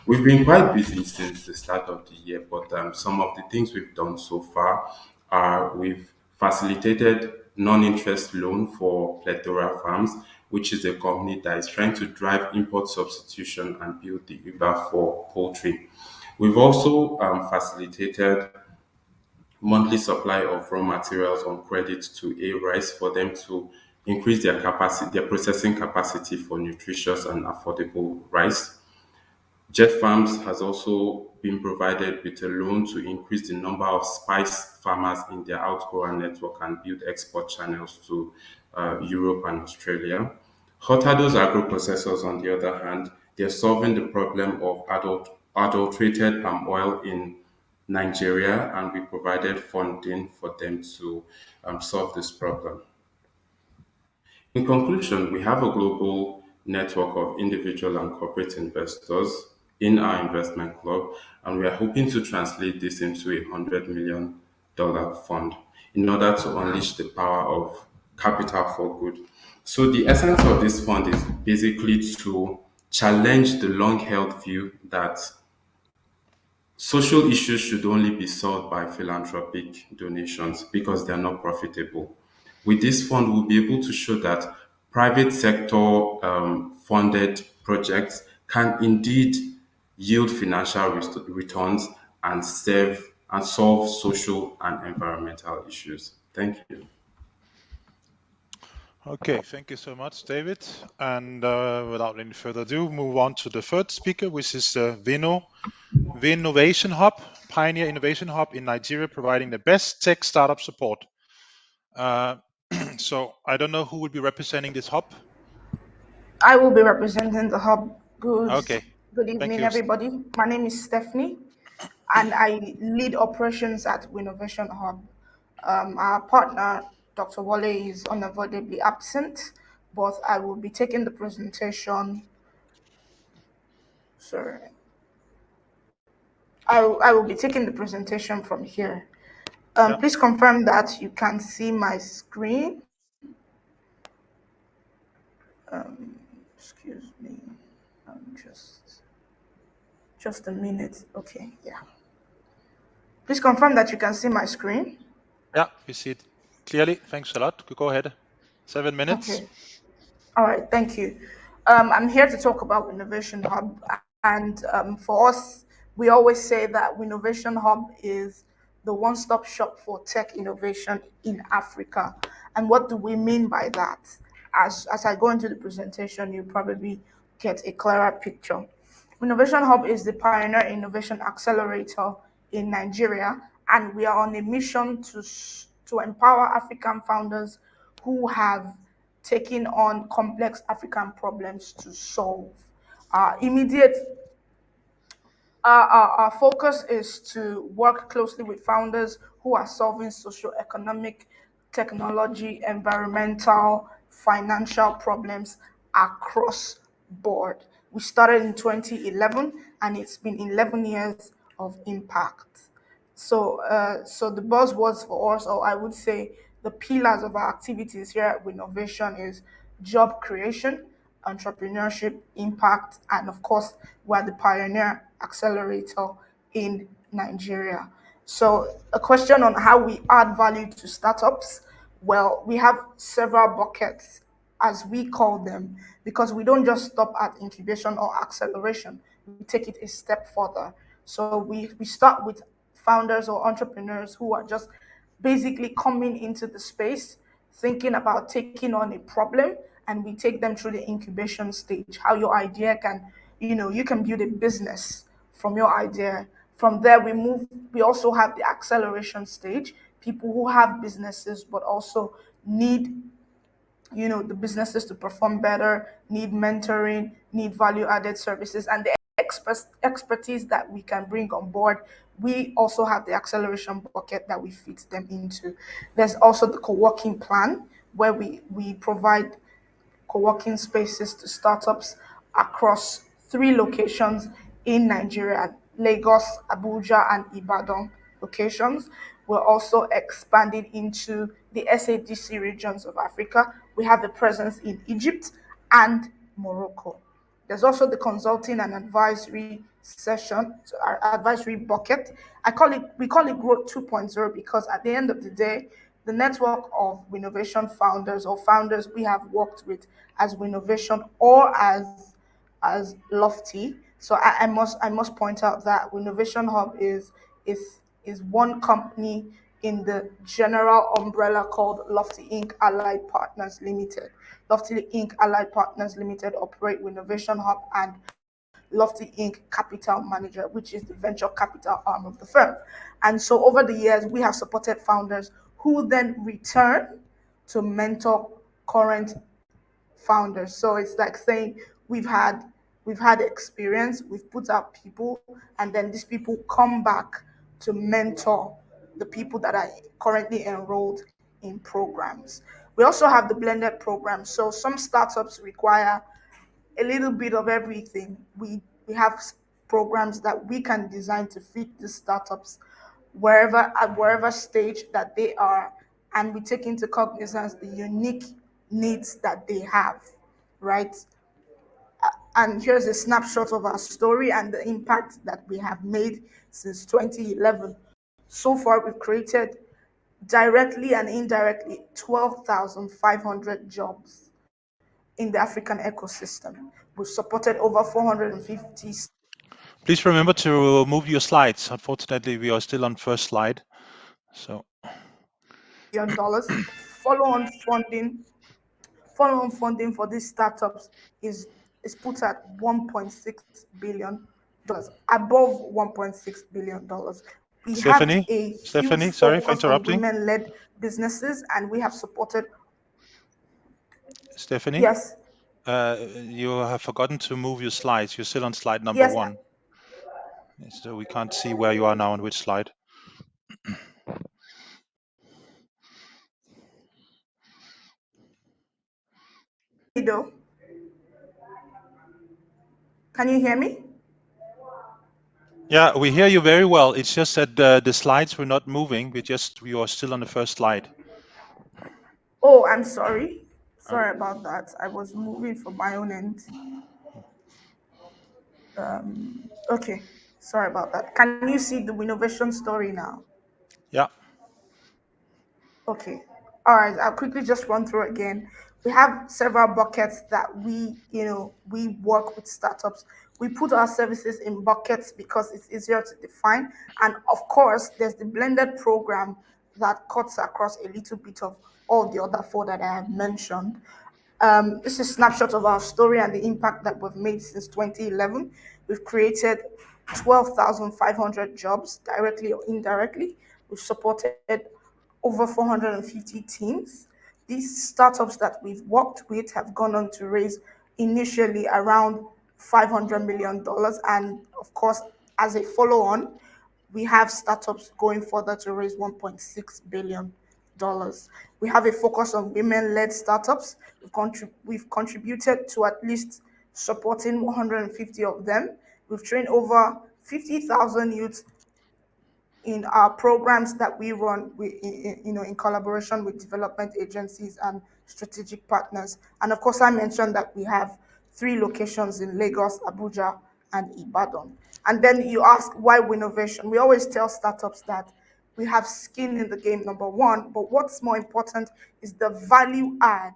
We've been quite busy since the start of the year, but some of the things we've done so far are we've facilitated non-interest loan for Plethora Farms, which is a company that is trying to drive import substitution and build the Uber for poultry. We've also facilitated monthly supply of raw materials on credit to A-Rice for them to increase their capacity, their processing capacity for nutritious and affordable rice. Jet Farms has also been provided with a loan to increase the number of spice farmers in their outgrower network and build export channels to Europe and Australia. Hurtado's agro-processors, on the other hand, they're solving the problem of adulterated palm oil in Nigeria, and we provided funding for them to solve this problem. In conclusion, we have a global network of individual and corporate investors in our investment club, and we are hoping to translate this into a $100 million fund in order to unleash the power of capital for good. So, the essence of this fund is basically to challenge the long held view that social issues should only be solved by philanthropic donations because they are not profitable. With this fund, we'll be able to show that private sector funded projects can indeed yield financial returns and serve and solve social and environmental issues. Thank you. Okay, thank you so much, David. And without any further ado, move on to the third speaker, which is Vino Innovation Hub, Pioneer Innovation Hub in Nigeria, providing the best tech startup support. So I don't know who will be representing this hub. I will be representing the hub. Okay, Good thank evening, you. everybody. My name is Stephanie, and I lead operations at Innovation Hub. Our partner, Dr. Wale, is unavoidably absent, but I will be taking the presentation. Sorry. I will be taking the presentation from here. Yeah. Please confirm that you can see my screen. Excuse me. Just a minute. Okay, yeah. Please confirm that you can see my screen. Yeah, we see it clearly. Thanks a lot. Go ahead. 7 minutes. Okay. All right. Thank you. I'm here to talk about Innovation Hub, and for us, we always say that Innovation Hub is the one-stop shop for tech innovation in Africa. And what do we mean by that? As I go into the presentation, you probably get a clearer picture. Innovation Hub is the pioneer innovation accelerator in Nigeria, and we are on a mission to empower African founders who have taken on complex African problems to solve. Immediate our focus is to work closely with founders who are solving socio-economic, technology, environmental, financial problems across board. We started in 2011, and it's been 11 years of impact. So the buzzwords for us, or I would say the pillars of our activities here at Innovation is job creation, entrepreneurship, impact, and of course, we're the pioneer accelerator in Nigeria. So, a question on how we add value to startups. Well, we have several buckets, as we call them, because we don't just stop at incubation or acceleration, we take it a step further. So, we start with founders or entrepreneurs who are just basically coming into the space, thinking about taking on a problem, and we take them through the incubation stage, how your idea can, you can build a business from your idea. From there, we also have the acceleration stage, people who have businesses but also need, the businesses to perform better, need mentoring, need value added services, and the expertise that we can bring on board. We also have the acceleration bucket that we fit them into. There's also the co-working plan, where we provide co-working spaces to startups across three locations in Nigeria: Lagos, Abuja, and Ibadan locations. We're also expanding into the SADC regions of Africa. We have a presence in Egypt and Morocco. There's also the consulting and advisory session, so our advisory bucket. We call it Growth 2.0 because at the end of the day, the network of Innovation founders or founders we have worked with as Innovation or as Lofty. So I must point out that Innovation Hub is one company in the general umbrella called Lofty Inc. Allied Partners Limited. Lofty Inc. Allied Partners Limited operate Innovation Hub and Lofty Inc. Capital Manager, which is the venture capital arm of the firm. And so over the years, we have supported founders who then return to mentor current founders. So it's like saying we've had experience, we've put out people, and then these people come back to mentor the people that are currently enrolled in programs. We also have the blended program. So some startups require a little bit of everything. We have programs that we can design to fit the startups wherever stage that they are, and we take into cognizance the unique needs that they have, right? And here's a snapshot of our story and the impact that we have made since 2011. So far, we've created directly and indirectly 12,500 jobs in the African ecosystem. We've supported over 450 Please remember to move your slides. Unfortunately, we are still on first slide. So billion dollars. Follow-on funding, follow-on funding for these startups is put at 1.6 billion dollars, above 1.6 billion dollars. We have Stephanie, a huge Stephanie, sorry for focus on interrupting. women-led businesses, and we have supported. Stephanie, Yes, you have forgotten to move your slides. You're still on slide number yes, 1. So we can't see where you are now on which slide. Ido. Can you hear me? Yeah, we hear you very well. It's just that the slides were not moving. We are still on the first slide. Oh, I'm sorry. Sorry about that. I was moving from my own end. Okay, sorry about that. Can you see the innovation story now? Yeah. Okay. All right. I'll quickly just run through again. We have several buckets that we work with startups. We put our services in buckets because it's easier to define. And of course, there's the blended program that cuts across a little bit of all the other four that I have mentioned. This is a snapshot of our story and the impact that we've made since 2011. We've created 12,500 jobs directly or indirectly. We've supported over 450 teams. These startups that we've worked with have gone on to raise initially around $500 million. And of course, as a follow on, we have startups going further to raise $1.6 billion. We have a focus on women-led startups. We've contributed to at least supporting 150 of them. We've trained over 50,000 youths in our programs that we run in collaboration with development agencies and strategic partners. And of course, I mentioned that we have three locations in Lagos, Abuja, and Ibadan. And then you ask why innovation. We always tell startups that we have skin in the game, number one, but what's more important is the value add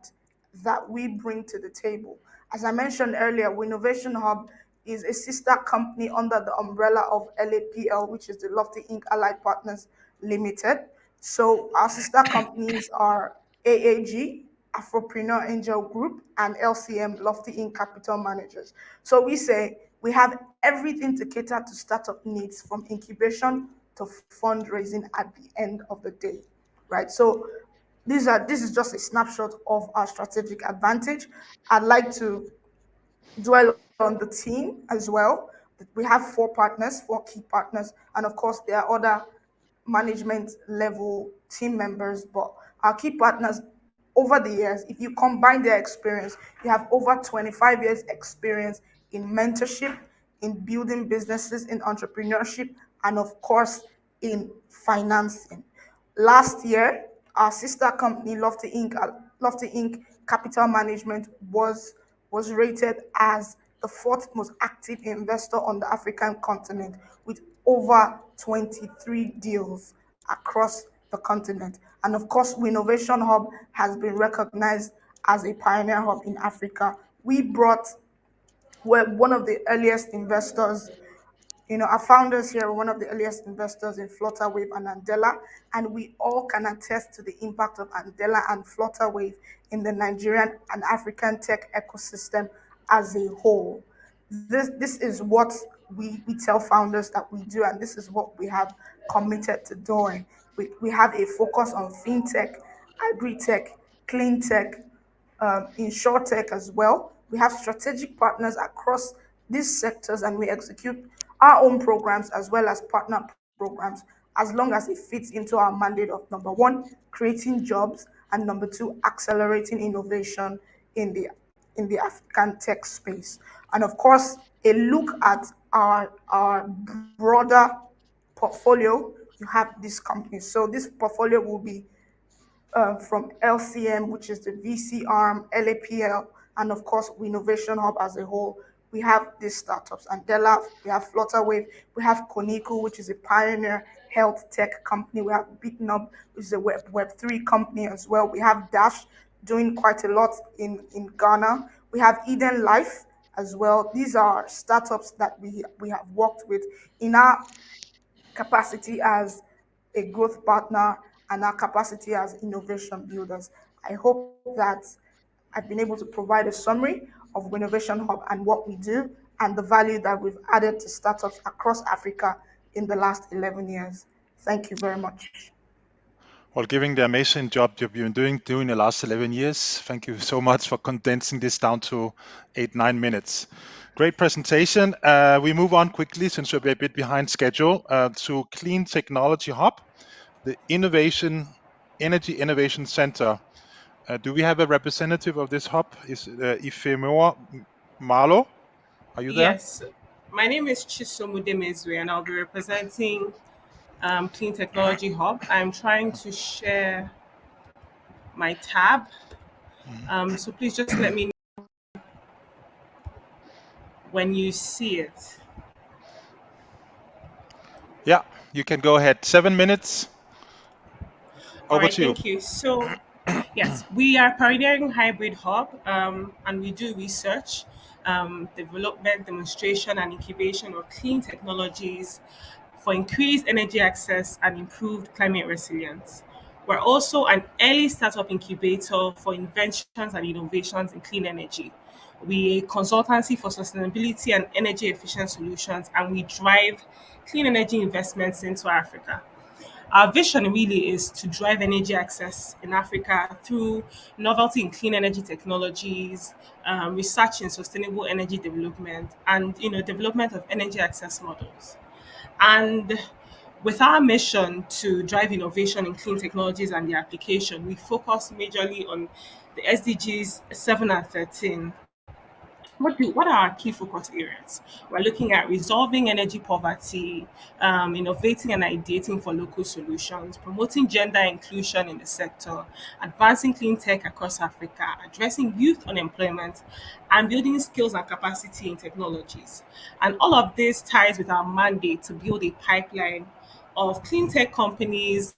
that we bring to the table. As I mentioned earlier, Innovation Hub is a sister company under the umbrella of LAPL, which is the Lofty Inc. Allied Partners Limited. So our sister companies are AAG, Afropreneur Angel Group, and LCM, Lofty Inc. Capital Managers. So we say we have everything to cater to startup needs from incubation to fundraising at the end of the day, right? So this is just a snapshot of our strategic advantage. I'd like to dwell on the team as well. We have four key partners, and of course there are other management level team members, but our key partners over the years, if you combine their experience, you have over 25 years experience in mentorship, in building businesses, in entrepreneurship, and of course in financing. Last year, our sister company, Lofty Inc. Capital Management, was rated as the fourth most active investor on the African continent with over 23 deals across the continent. And of course, Innovation Hub has been recognized as a pioneer hub in Africa. We're one of the earliest investors. Our founders here are one of the earliest investors in Flutterwave and Andela, and we all can attest to the impact of Andela and Flutterwave in the Nigerian and African tech ecosystem as a whole. This is what we tell founders that we do, and this is what we have committed to doing. We have a focus on fintech, agri-tech, clean tech, in short tech as well. We have strategic partners across these sectors, and we execute our own programs as well as partner programs as long as it fits into our mandate of number one, creating jobs, and number two, accelerating innovation in the African tech space. And of course, a look at our broader portfolio, you have these companies. So this portfolio will be from LCM, which is the VC arm, LAPL, and of course, Innovation Hub as a whole. We have these startups, Andela, we have Flutterwave, we have Koniku, which is a pioneer health tech company. We have BitNub, which is a Web3 company as well. We have Dash doing quite a lot in Ghana. We have Eden Life as well. These are startups that we have worked with in our capacity as a growth partner and our capacity as innovation builders. I hope that I've been able to provide a summary of Innovation Hub and what we do and the value that we've added to startups across Africa in the last 11 years. Thank you very much. Well, given the amazing job you've been doing during the last 11 years, thank you so much for condensing this down to 8-9 minutes. Great presentation. We move on quickly since we're a bit behind schedule to Clean Technology Hub, the Energy Innovation Center. Do we have a representative of this hub? Is Ifemoa Malo? Are you there? Yes, my name is Chisomu Demezwe, and I'll be representing Clean Technology Hub. I'm trying to share my tab, so please just let me know when you see it. Yeah, you can go ahead. 7 minutes. All Over right, to you. thank you. So, yes, we are pioneering hybrid hub, and we do research, development, demonstration, and incubation of clean technologies for increased energy access and improved climate resilience. We're also an early startup incubator for inventions and innovations in clean energy. We a consultancy for sustainability and energy efficient solutions, and we drive clean energy investments into Africa. Our vision really is to drive energy access in Africa through novelty in clean energy technologies, research in sustainable energy development, and development of energy access models. And with our mission to drive innovation in clean technologies and their application, we focus majorly on the SDGs 7 and 13, what are our key focus areas? We're looking at resolving energy poverty, innovating and ideating for local solutions, promoting gender inclusion in the sector, advancing clean tech across Africa, addressing youth unemployment, and building skills and capacity in technologies. And all of this ties with our mandate to build a pipeline of clean tech companies,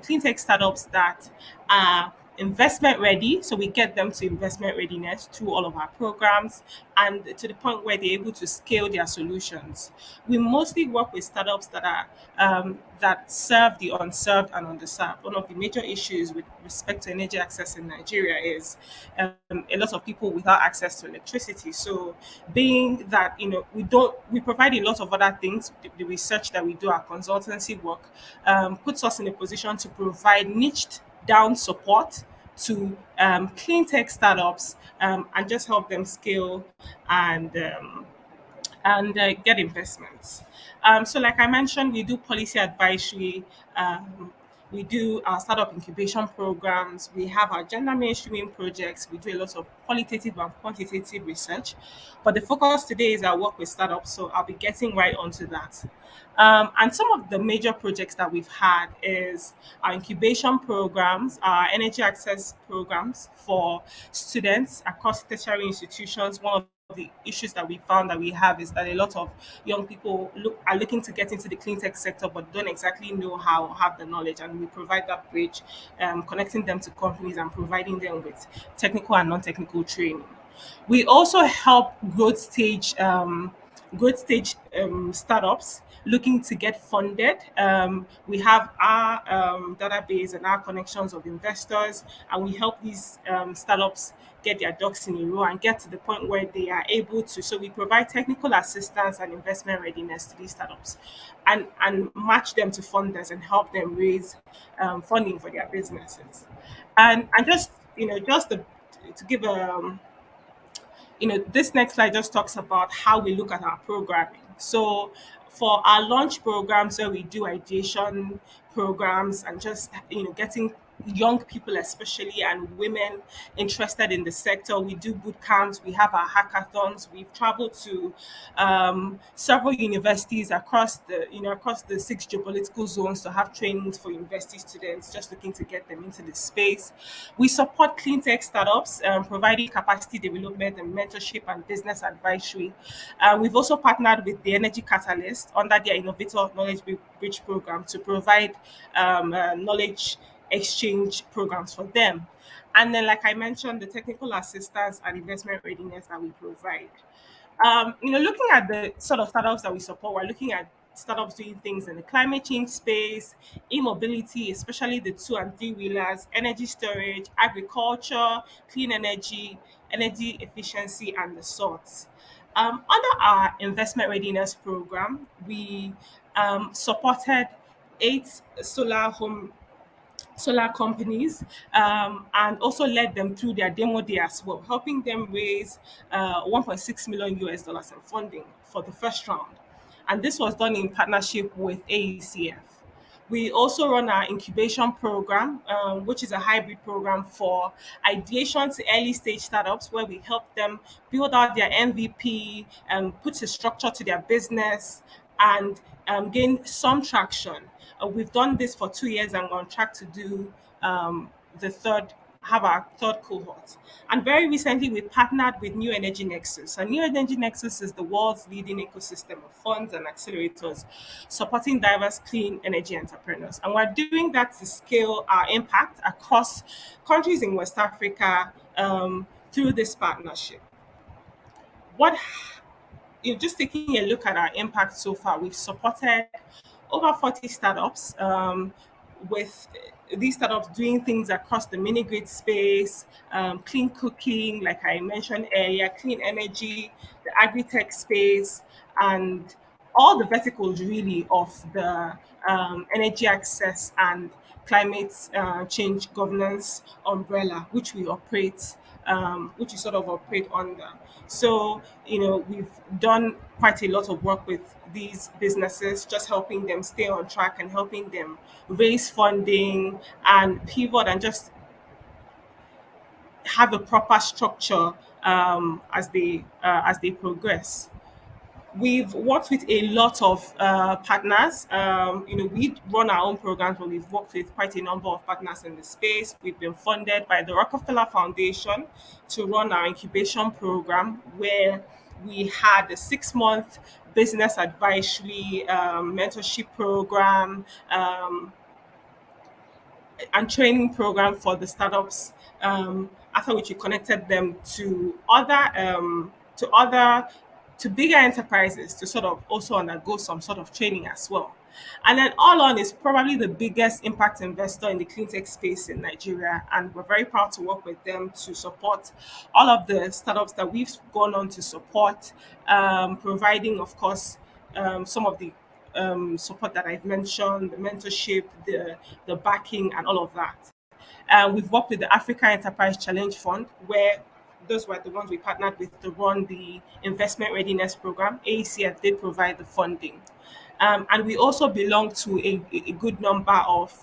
clean tech startups that are investment ready. So we get them to investment readiness through all of our programs and to the point where they're able to scale their solutions. We mostly work with startups that are that serve the unserved and underserved. One of the major issues with respect to energy access in Nigeria is a lot of people without access to electricity. So, being that we provide a lot of other things. The research that we do, our consultancy work, puts us in a position to provide niched down support to clean tech startups and just help them scale and get investments. So, like I mentioned, we do policy advisory. We do our startup incubation programs. We have our gender mainstreaming projects. We do a lot of qualitative and quantitative research. But the focus today is our work with startups, so I'll be getting right onto that. And some of the major projects that we've had is our incubation programs, our energy access programs for students across tertiary institutions. One of the issues that we found that we have is that a lot of young people are looking to get into the clean tech sector but don't exactly know how or have the knowledge, and we provide that bridge, connecting them to companies and providing them with technical and non-technical training. We also help growth stage startups looking to get funded. We have our database and our connections of investors, and we help these startups get their ducks in a row and get to the point where they are able to. So we provide technical assistance and investment readiness to these startups, and match them to funders and help them raise funding for their businesses. And just to give this next slide just talks about how we look at our programming. So for our launch programs where we do ideation programs and just getting young people especially and women interested in the sector, we do boot camps, we have our hackathons. We've traveled to several universities across the six geopolitical zones to have trainings for university students just looking to get them into the space. We support clean tech startups, providing capacity development and mentorship and business advisory. We've also partnered with the Energy Catalyst under their Innovator Knowledge Bridge program to provide knowledge exchange programs for them. And then, like I mentioned, the technical assistance and investment readiness that we provide. Looking at the sort of startups that we support, we're looking at startups doing things in the climate change space, e-mobility, especially the two and three wheelers, energy storage, agriculture, clean energy, energy efficiency, and the sorts. Under our investment readiness program, we supported eight solar companies, and also led them through their demo day as well, helping them raise 1.6 million US dollars in funding for the first round. And this was done in partnership with AECF. We also run our incubation program, which is a hybrid program for ideation to early stage startups, where we help them build out their MVP, put a structure to their business, and gain some traction. We've done this for 2 years and we're on track to do the third have our third cohort. And very recently, we partnered with New Energy Nexus. And New Energy Nexus is the world's leading ecosystem of funds and accelerators supporting diverse clean energy entrepreneurs. And we're doing that to scale our impact across countries in West Africa through this partnership. What Just taking a look at our impact so far, we've supported over 40 startups, with these startups doing things across the mini grid space, clean cooking, like I mentioned earlier, clean energy, the agri-tech space, and all the verticals really of the energy access and climate change governance umbrella, which we sort of operate under. So, we've done quite a lot of work with these businesses, just helping them stay on track and helping them raise funding and pivot and just have a proper structure as they progress. We've worked with a lot of partners. We run our own programs, but we've worked with quite a number of partners in the space. We've been funded by the Rockefeller Foundation to run our incubation program, where we had a 6-month business advisory mentorship program, and training program for the startups. After which we connected them to other to bigger enterprises to sort of also undergo some sort of training as well. And then All On is probably the biggest impact investor in the clean tech space in Nigeria, and we're very proud to work with them to support all of the startups that we've gone on to support, providing, of course, some of the support that I've mentioned, the mentorship, the backing, and all of that. We've worked with the Africa Enterprise Challenge Fund, where those were the ones we partnered with to run the investment readiness program. AECF did provide the funding. And we also belong to a good number of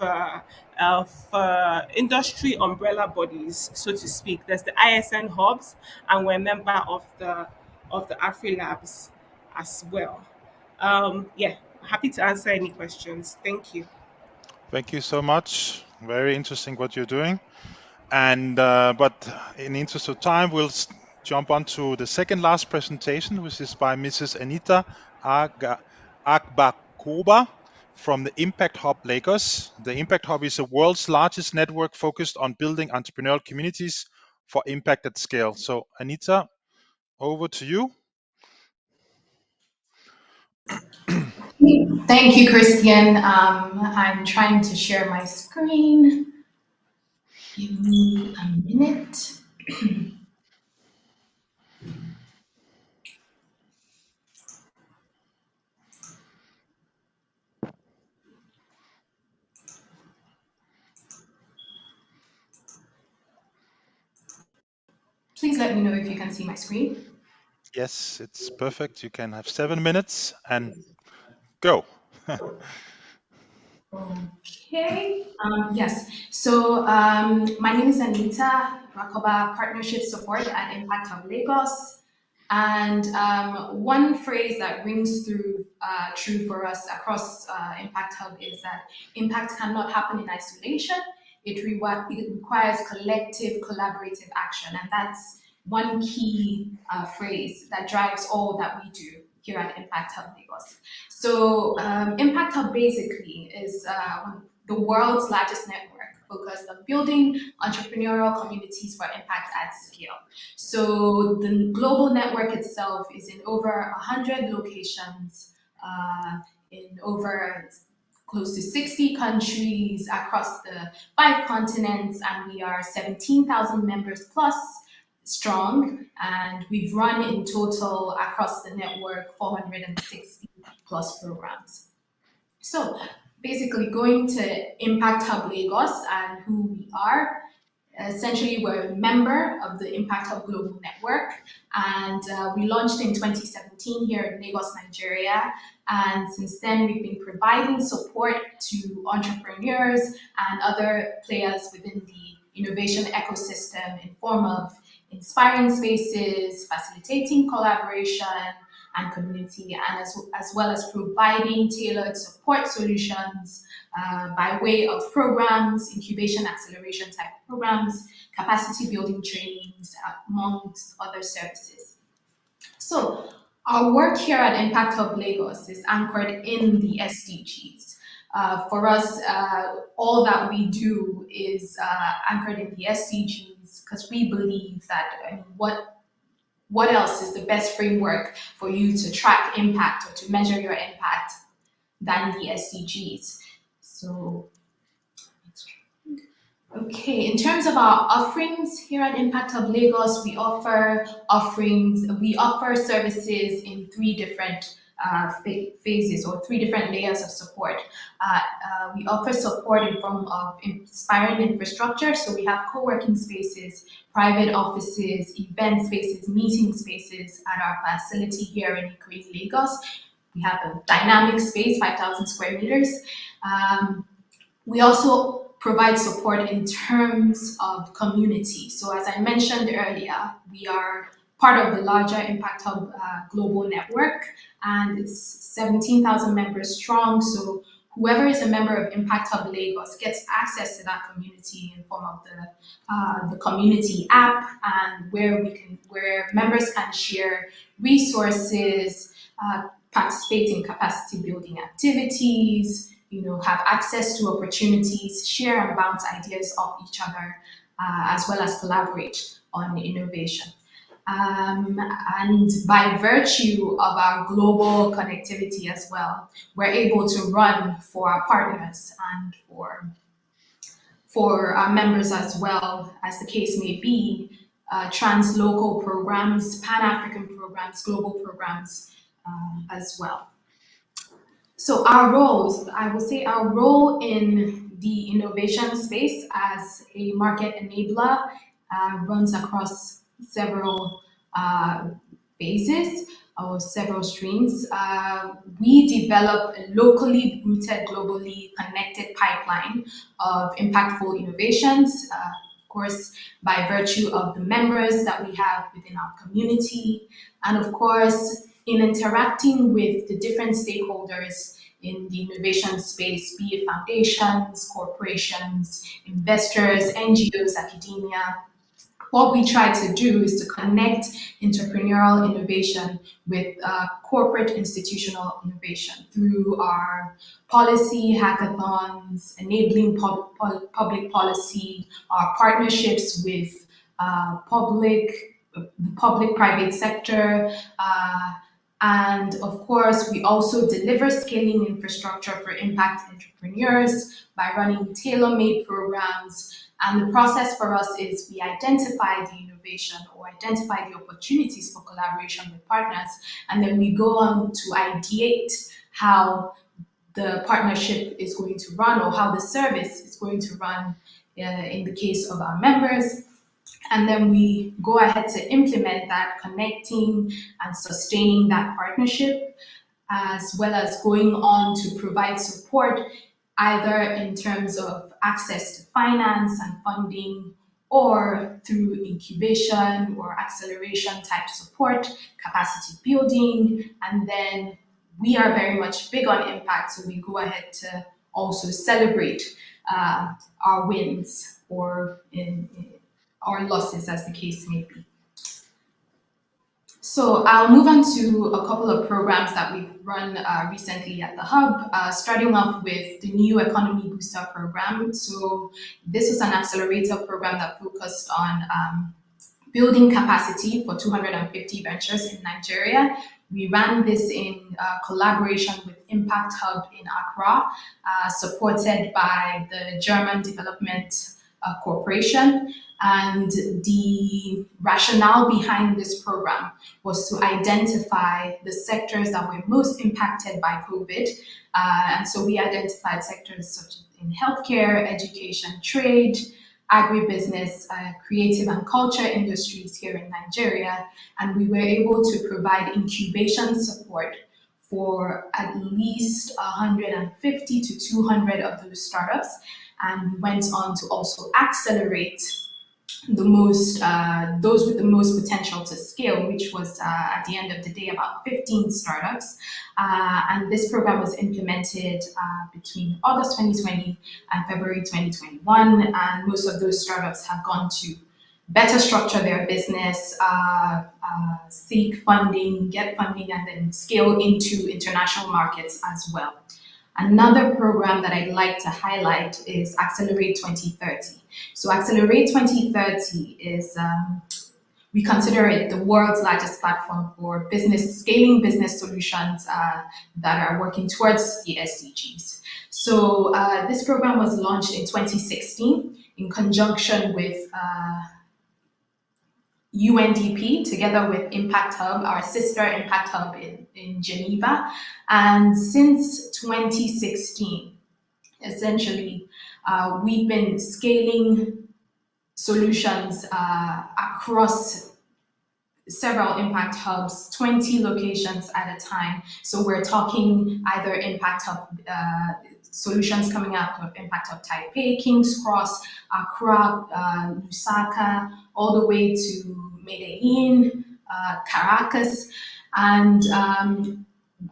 industry umbrella bodies, so to speak. There's the ISN hubs, and we're a member of the Afri Labs as well. Yeah, happy to answer any questions. Thank you. Thank you so much. Very interesting what you're doing. And but in the interest of time, we'll jump on to the second last presentation, which is by Mrs. Anita Agbakoba from the Impact Hub Lagos. The Impact Hub is the world's largest network focused on building entrepreneurial communities for impact at scale. So Anita, over to you. Thank you, Christian. I'm trying to share my screen. Give me a minute. Please let me know if you can see my screen. Yes, it's perfect. You can have 7 minutes and go. Okay. Yes. So my name is Anita Rakoba, Partnership Support at Impact Hub Lagos. And one phrase that rings true for us across Impact Hub is that impact cannot happen in isolation. It requires collective, collaborative action. And that's one key phrase that drives all that we do here at Impact Hub Lagos. So Impact Hub basically is the world's largest network focused on building entrepreneurial communities for impact at scale. So the global network itself is in over 100 locations, in over close to 60 countries across the 5 continents, and we are 17,000 members plus strong, and we've run in total across the network 460 plus programs. So basically, going to Impact Hub Lagos and who we are. Essentially, we're a member of the Impact Hub Global Network, and we launched in 2017 here in Lagos, Nigeria. And since then, we've been providing support to entrepreneurs and other players within the innovation ecosystem in form of inspiring spaces, facilitating collaboration and community, and as well as providing tailored support solutions by way of programs, incubation acceleration type programs, capacity building trainings, amongst other services. So our work here at Impact Hub Lagos is anchored in the SDGs. For us, all that we do is anchored in the SDGs because we believe that what else is the best framework for you to track impact or to measure your impact than the SDGs? So, okay, in terms of our offerings here at Impact Hub Lagos, we offer services in 3 different phases or 3 different layers of support. We offer support in form of inspiring infrastructure. So we have co-working spaces, private offices, event spaces, meeting spaces at our facility here in Ikoyi, Lagos. We have a dynamic space, 5,000 square meters. We also provide support in terms of community. So as I mentioned earlier, we are part of the larger Impact Hub global network, and it's 17,000 members strong. So whoever is a member of Impact Hub Lagos gets access to that community in form of the community app, and where members can share resources, participate in capacity building activities, have access to opportunities, share and bounce ideas off each other, as well as collaborate on innovation. And by virtue of our global connectivity as well, we're able to run for our partners and for our members as well, as the case may be, translocal programs, Pan-African programs, global programs as well. So our roles, I would say our role in the innovation space as a market enabler runs across several phases or several streams. We develop a locally rooted, globally connected pipeline of impactful innovations, of course, by virtue of the members that we have within our community, and of course, in interacting with the different stakeholders in the innovation space, be it foundations, corporations, investors, NGOs, academia. What we try to do is to connect entrepreneurial innovation with corporate institutional innovation through our policy hackathons, enabling public policy, our partnerships with public-private sector, and of course, we also deliver scaling infrastructure for impact entrepreneurs by running tailor-made programs. And the process for us is we identify the innovation or identify the opportunities for collaboration with partners, and then we go on to ideate how the partnership is going to run or how the service is going to run in the case of our members. And then we go ahead to implement that, connecting and sustaining that partnership, as well as going on to provide support either in terms of access to finance and funding, or through incubation or acceleration type support, capacity building. And then we are very much big on impact, so we go ahead to also celebrate our wins or our losses, as the case may be. So I'll move on to a couple of programs that we've run recently at the Hub, starting off with the New Economy Booster program. So this was an accelerator program that focused on building capacity for 250 ventures in Nigeria. We ran this in collaboration with Impact Hub in Accra, supported by the German Development Corporation. And the rationale behind this program was to identify the sectors that were most impacted by COVID. And so we identified sectors such as in healthcare, education, trade, agribusiness, creative and culture industries here in Nigeria. And we were able to provide incubation support for at least 150 to 200 of those startups. And we went on to also accelerate those with the most potential to scale, which was at the end of the day about 15 startups. And this program was implemented between August 2020 and February 2021. And most of those startups have gone to better structure their business, seek funding, get funding, and then scale into international markets as well. Another program that I'd like to highlight is Accelerate 2030. So Accelerate 2030 is, we consider it the world's largest platform for scaling business solutions that are working towards the SDGs. So this program was launched in 2016 in conjunction with UNDP, together with Impact Hub, our sister Impact Hub in Geneva. And since 2016, essentially, we've been scaling solutions across several Impact Hubs, 20 locations at a time. So we're talking either Impact Hub solutions coming out of Impact Hub Taipei, King's Cross, Accra, Lusaka, all the way to Medellin, Caracas, and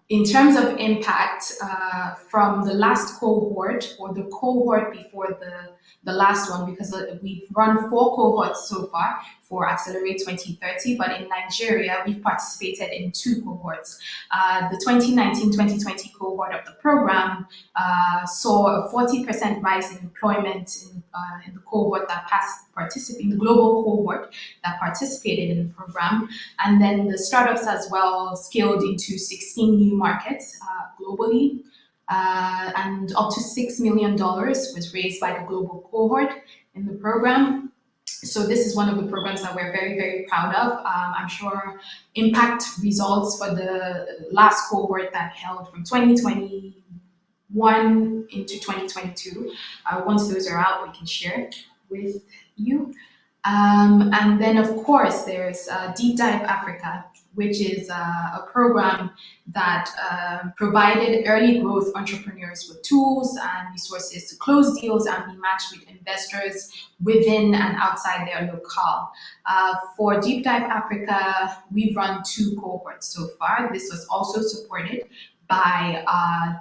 in terms of impact, from the last cohort or the cohort before the last one, because we've run 4 cohorts so far for Accelerate 2030, but in Nigeria, we've participated in 2 cohorts. The 2019-2020 cohort of the program saw a 40% rise in employment in the cohort that in the global cohort that participated in the program. And then the startups as well scaled into 16 new markets globally. And up to $6 million was raised by the global cohort in the program. So this is one of the programs that we're very, very proud of. I'm sure impact results for the last cohort that held from 2021 into 2022, once those are out, we can share with you. And then, of course, there's Deep Dive Africa, which is a program that provided early growth entrepreneurs with tools and resources to close deals and be matched with investors within and outside their locale. For Deep Dive Africa, we've run 2 cohorts so far. This was also supported by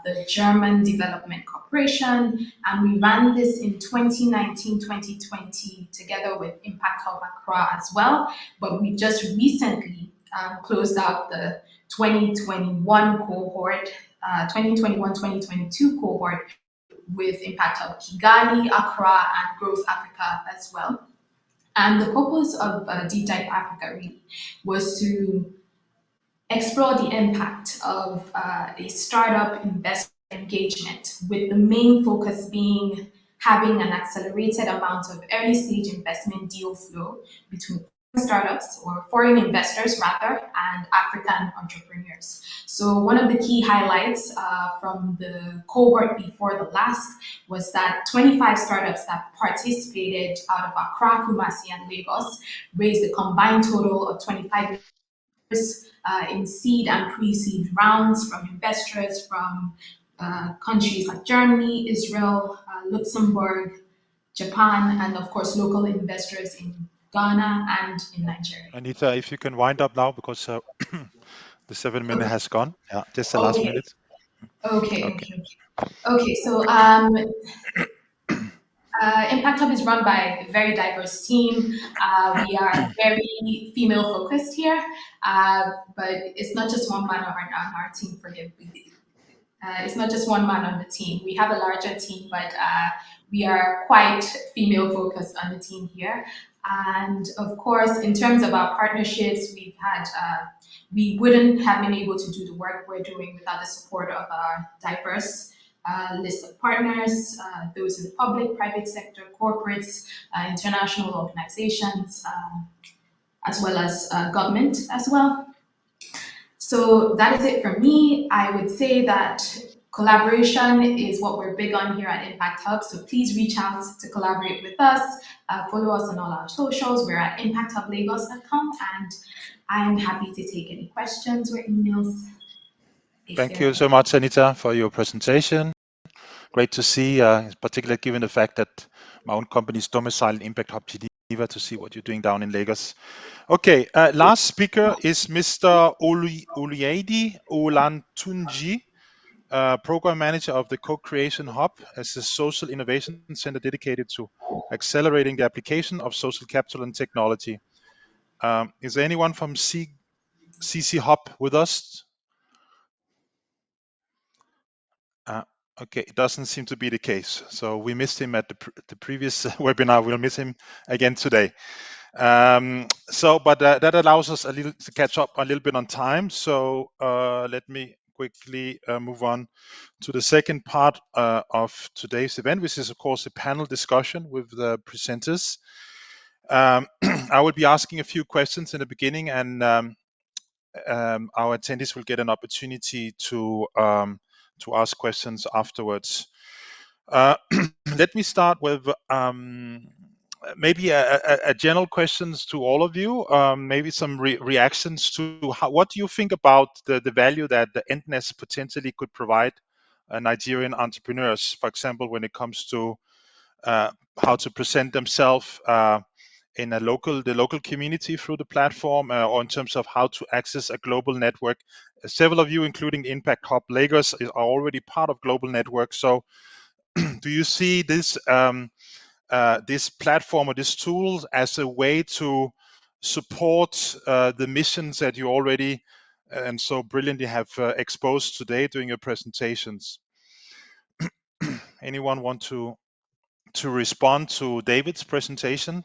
the German Development Corporation, and we ran this in 2019-2020 together with Impact Hub Accra as well. But we just recently closed out the 2021 cohort, 2021-2022 cohort with Impact Hub Kigali, Accra, and Growth Africa as well. And the purpose of Deep Dive Africa really was to explore the impact of a startup investor engagement, with the main focus being having an accelerated amount of early stage investment deal flow between startups, or foreign investors rather, and African entrepreneurs. So one of the key highlights from the cohort before the last was that 25 startups that participated out of Accra, Kumasi, and Lagos raised a combined total of 25 in seed and pre-seed rounds from investors from countries like Germany, Israel, Luxembourg, Japan, and of course local investors in Ghana and in Nigeria. Anita, if you can wind up now, because the 7 minute has gone. Yeah, just the last minute. Okay. So Impact Hub is run by a very diverse team. We are very female focused here, but it's not just one man on our team. It's not just one man on the team. We have a larger team, but we are quite female focused on the team here. And of course, in terms of our partnerships, we've had, we wouldn't have been able to do the work we're doing without the support of our diverse list of partners, those in the public, private sector, corporates, international organizations, as well as government as well. So that is it for me. I would say that collaboration is what we're big on here at Impact Hub. So please reach out to collaborate with us. Follow us on all our socials. We're at impacthublagos.com, and I'm happy to take any questions or emails. Thank you so much, Anita, for your presentation. Great to see, particularly given the fact that my own company is domiciled in Impact Hub Geneva, to see what you're doing down in Lagos. Okay, last speaker is Mr. Olu Ogunfowora, Program Manager of the Co-Creation Hub, as a social innovation center dedicated to accelerating the application of social capital and technology. Is there anyone from CC Hub with us? Okay, it doesn't seem to be the case. So we missed him at the previous webinar. We'll miss him again today. But that allows us a little to catch up a little bit on time. So let me quickly move on to the second part of today's event, which is of course a panel discussion with the presenters. I will be asking a few questions in the beginning, and our attendees will get an opportunity to ask questions afterwards. Let me start with maybe a general questions to all of you, maybe some reactions to what do you think about the value that the Entnest potentially could provide Nigerian entrepreneurs, for example, when it comes to how to present themselves in the local community through the platform, or in terms of how to access a global network. Several of you, including Impact Hub Lagos, are already part of global network. So do you see this this platform or this tool as a way to support the missions that you already and so brilliantly have exposed today during your presentations? Anyone want to respond to David's presentation?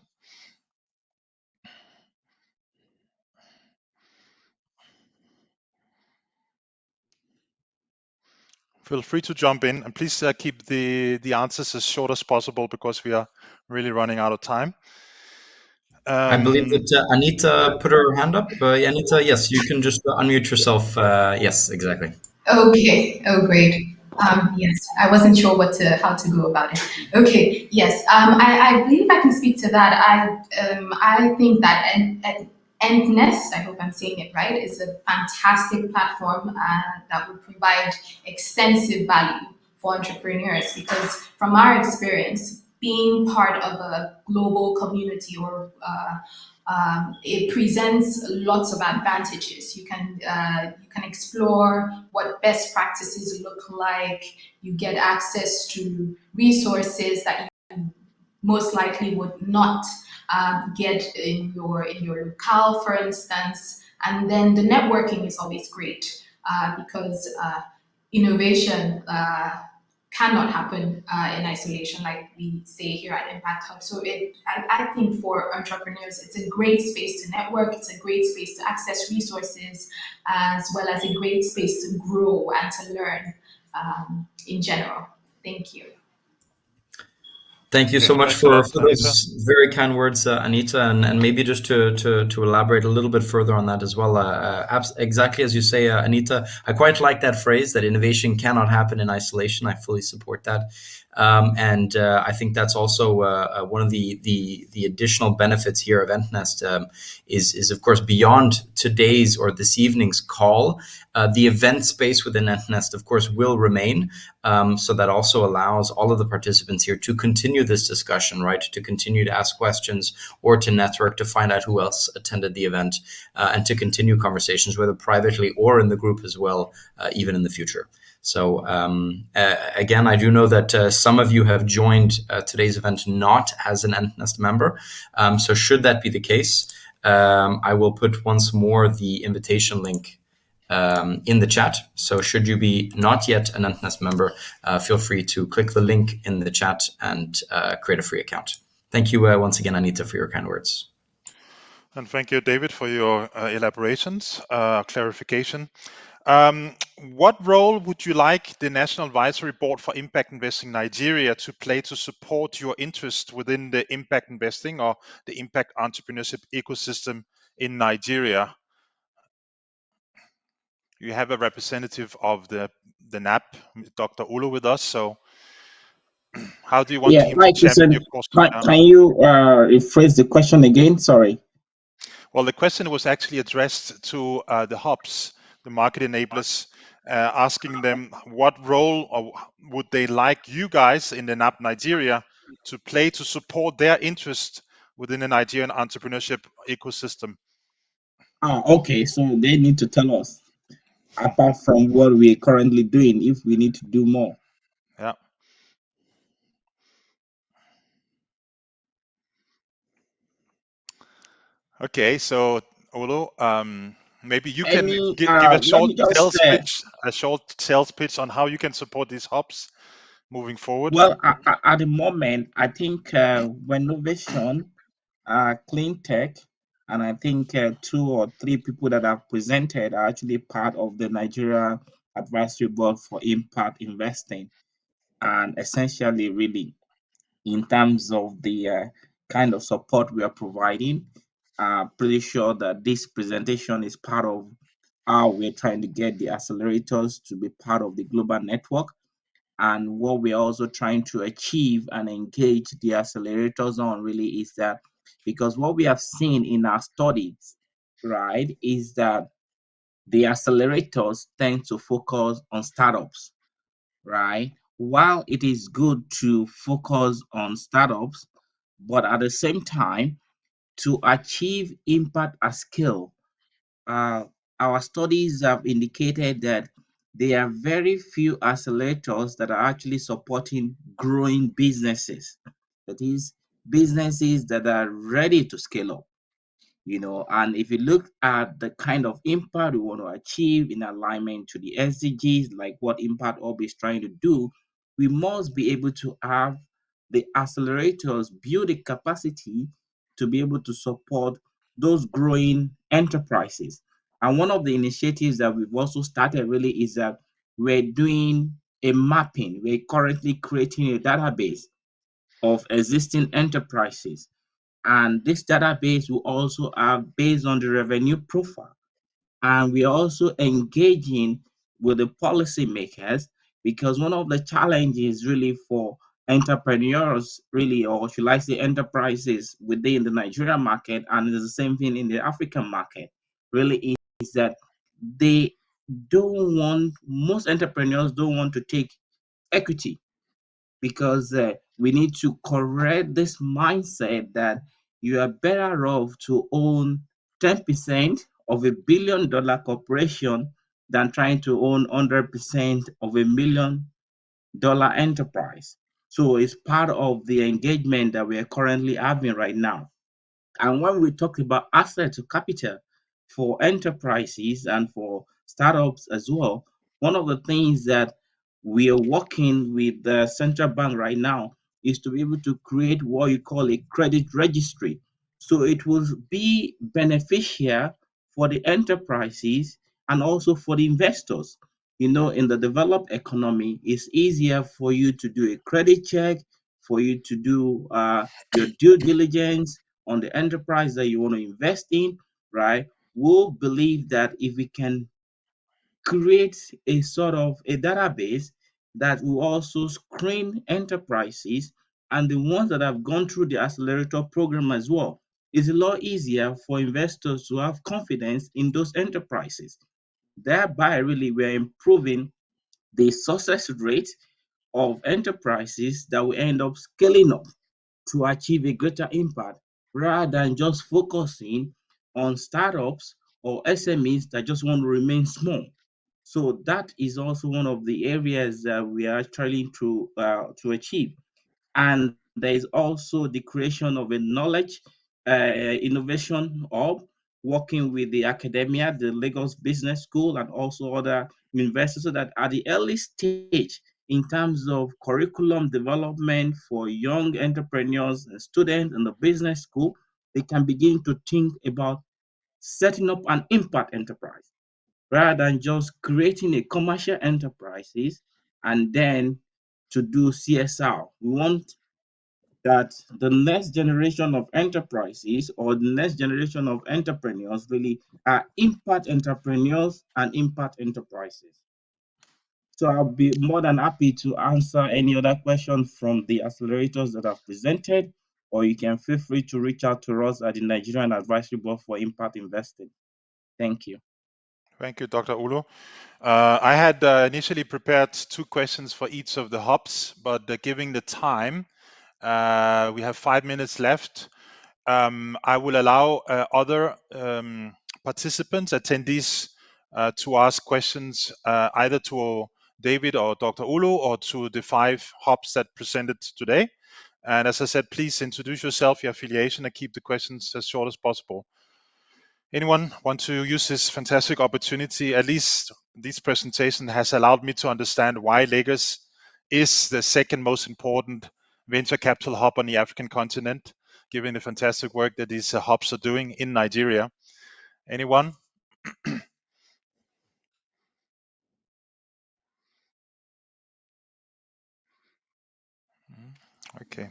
Feel free to jump in, and please keep the answers as short as possible because we are really running out of time. I believe that Anita put her hand up. Anita, yes, you can just unmute yourself. Yes, exactly. Okay. Oh, great. Yes, I wasn't sure how to go about it. Okay. Yes. I believe I can speak to that. I think that Entnest, I hope I'm saying it right, is a fantastic platform that would provide extensive value for entrepreneurs because from our experience, being part of a global community or it presents lots of advantages. You can explore what best practices look like. You get access to resources that you most likely would not get in your locale, for instance. And then the networking is always great because innovation cannot happen in isolation, like we say here at Impact Hub. So I think for entrepreneurs, it's a great space to network. It's a great space to access resources, as well as a great space to grow and to learn in general. Thank you. Thank you so much Thanks a lot, for Anita. those very kind words, Anita, and maybe just to elaborate a little bit further on that as well. Exactly as you say, Anita, I quite like that phrase that innovation cannot happen in isolation. I fully support that. And I think that's also one of the additional benefits here of Entnest is of course beyond today's or this evening's call. The event space within Entnest, of course, will remain. So that also allows all of the participants here to continue this discussion, right? To continue to ask questions or to network, to find out who else attended the event, and to continue conversations, whether privately or in the group as well, even in the future. So again, I do know that some of you have joined today's event not as an Entnest member. So should that be the case, I will put once more the invitation link in the chat. So should you be not yet an Entnest member, feel free to click the link in the chat and create a free account. Thank you once again, Anita, for your kind words. And thank you, David, for your elaborations, clarification. What role would you like the National Advisory Board for Impact Investing Nigeria to play to support your interest within the impact investing or the impact entrepreneurship ecosystem in Nigeria? You have a representative of the NABII, Dr. Olu, with us. So how do you want him to champion your cause? Can you rephrase the question again? Sorry. Well, the question was actually addressed to the hubs, the market enablers, asking them what role would they like you guys in the NABII-Nigeria to play to support their interest within the Nigerian entrepreneurship ecosystem. Okay, so they need to tell us, apart from what we're currently doing, if we need to do more. Yeah. Okay, so Olu, maybe you can give a short sales pitch on how you can support these hubs moving forward. Well, at the moment, I think Renovation, Clean Tech, and I think 2 or 3 people that have presented are actually part of the Nigeria Advisory Board for Impact Investing. And essentially, really, in terms of the kind of support we are providing, pretty sure that this presentation is part of how we're trying to get the accelerators to be part of the global network. And what we're also trying to achieve and engage the accelerators on really is that, because what we have seen in our studies, right, is that the accelerators tend to focus on startups, right? While it is good to focus on startups, but at the same time, to achieve impact at scale, uh, our studies have indicated that there are very few accelerators that are actually supporting growing businesses. That is, businesses that are ready to scale up. And if you look at the kind of impact we want to achieve in alignment to the SDGs, like what Impact Hub is trying to do, we must be able to have the accelerators build the capacity to be able to support those growing enterprises. And one of the initiatives that we've also started really is that we're doing a mapping. We're currently creating a database of existing enterprises, and this database will also have based on the revenue profile. And we are also engaging with the policymakers, because one of the challenges really for entrepreneurs, really, or should I say enterprises within the Nigerian market, and it's the same thing in the African market, really is that they most entrepreneurs don't want to take equity, because we need to correct this mindset that you are better off to own 10% of $1 billion corporation than trying to own 100% of $1 million enterprise. So it's part of the engagement that we are currently having right now. And when we talk about asset to capital for enterprises and for startups as well, one of the things that we are working with the central bank right now is to be able to create what you call a credit registry. So it will be beneficial for the enterprises and also for the investors. In the developed economy, it's easier for you to do a credit check, for you to do your due diligence on the enterprise that you want to invest in, right? We'll believe that if we can create a sort of a database that will also screen enterprises and the ones that have gone through the accelerator program as well, it's a lot easier for investors to have confidence in those enterprises. Thereby, really, we're improving the success rate of enterprises that will end up scaling up to achieve a greater impact, rather than just focusing on startups or SMEs that just want to remain small. So that is also one of the areas that we are trying to achieve. And there is also the creation of a knowledge innovation hub, working with the academia, the Lagos Business School, and also other universities, so that at the early stage, in terms of curriculum development for young entrepreneurs and students in the business school, they can begin to think about setting up an impact enterprise rather than just creating a commercial enterprises and then to do CSR. We want that the next generation of enterprises or the next generation of entrepreneurs really are impact entrepreneurs and impact enterprises. So I'll be more than happy to answer any other questions from the accelerators that I've presented, or you can feel free to reach out to us at the Nigerian Advisory Board for Impact Investing. Thank you. Thank you, Dr. Olu. I had initially prepared 2 questions for each of the hubs, but given the time, we have 5 minutes left. I will allow other participants, attendees, to ask questions either to David or Dr. Olu or to the 5 hubs that presented today. And as I said, please introduce yourself, your affiliation, and keep the questions as short as possible. Anyone want to use this fantastic opportunity? At least this presentation has allowed me to understand why Lagos is the second most important venture capital hub on the African continent, given the fantastic work that these hubs are doing in Nigeria. Anyone? Okay.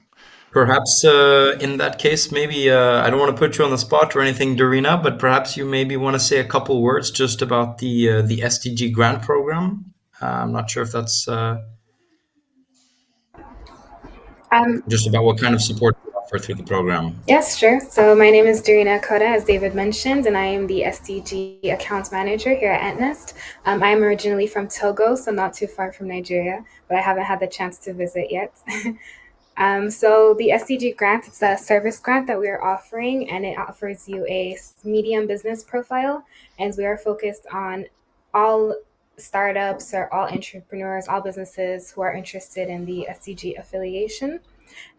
Perhaps in that case, maybe I don't want to put you on the spot or anything, Dorina, but perhaps you maybe want to say a couple words just about the SDG Grant program. I'm not sure if that's Um, just about what kind of support you're offer through the program? Yes, sure. So my name is Darina Koda, as David mentioned, and I am the SDG account manager here at Entnest. I am originally from Togo, so not too far from Nigeria, but I haven't had the chance to visit yet. So the SDG grant, it's a service grant that we are offering, and it offers you a medium business profile, and we are focused on all startups or all entrepreneurs, all businesses who are interested in the SDG affiliation.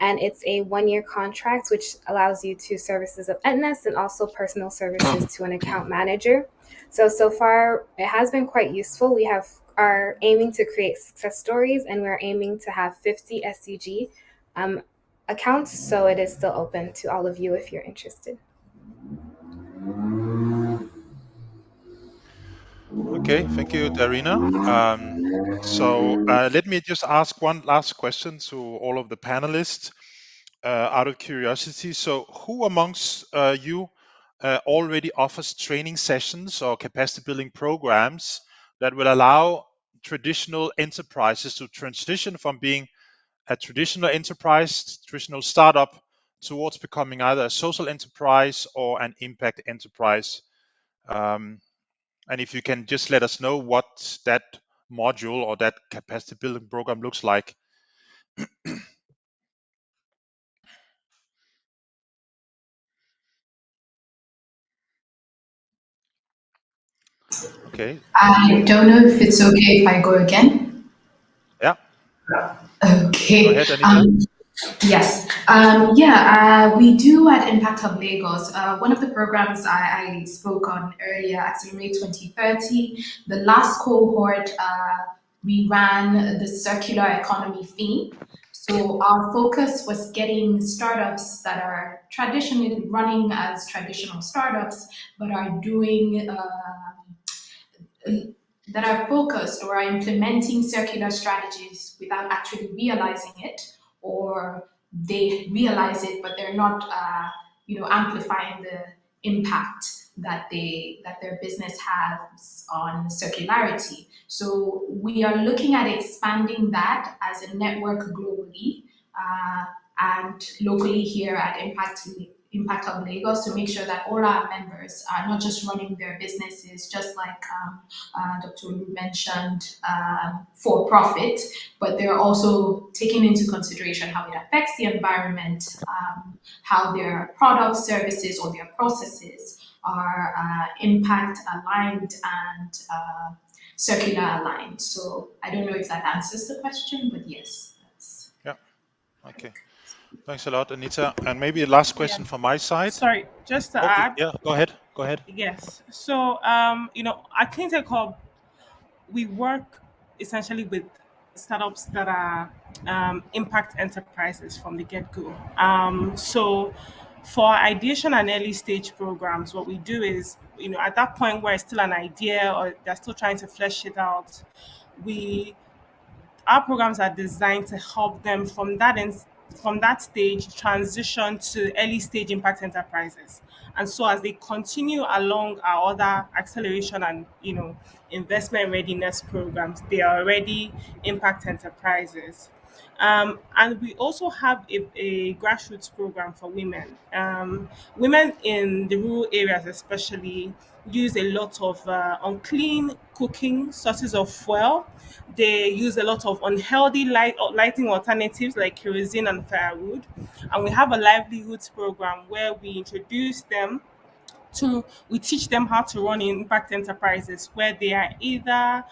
And it's a 1-year contract, which allows you to services of Entnest and also personal services to an account manager. So far, it has been quite useful. We are aiming to create success stories, and we're aiming to have 50 SDG accounts. So it is still open to all of you if you're interested. Okay, thank you, Darina. So let me just ask one last question to all of the panelists out of curiosity. So who amongst you already offers training sessions or capacity building programs that will allow traditional enterprises to transition from being a traditional enterprise, traditional startup, towards becoming either a social enterprise or an impact enterprise? And if you can just let us know what that module or that capacity building program looks like. Okay. I don't know if it's okay if I go again. Yeah. Okay. Go ahead, Anita. Yes. We do at Impact Hub Lagos. One of the programs I spoke on earlier, Accelerate 2030, the last cohort, we ran the circular economy theme. So our focus was getting startups that are traditionally running as traditional startups, but are doing that are focused or are implementing circular strategies without actually realizing it, or they realize it but they're not amplifying the impact that their business has on circularity. So we are looking at expanding that as a network globally, and locally here at Impact Hub Lagos, to make sure that all our members are not just running their businesses, just like Dr. Olu mentioned, for profit, but they're also taking into consideration how it affects the environment, how their products, services, or their processes are impact aligned and circular aligned. So I don't know if that answers the question, but yes. Yeah. Okay. Thanks a lot, Anita. And maybe a last question from my side. Sorry, just to Okay. add. Yeah. Go ahead. Go ahead. Yes. So, at Cleantech Hub, we work essentially with startups that are impact enterprises from the get-go. So for ideation and early stage programs, what we do is, at that point where it's still an idea or they're still trying to flesh it out, we our programs are designed to help them from that stage transition to early stage impact enterprises. And so as they continue along our other acceleration and investment readiness programs, they are already impact enterprises. And we also have a grassroots program for women. Women in the rural areas, especially, use a lot of unclean cooking sources of fuel. They use a lot of unhealthy lighting alternatives like kerosene and firewood. And we have a livelihoods program where we teach them how to run impact enterprises where they are either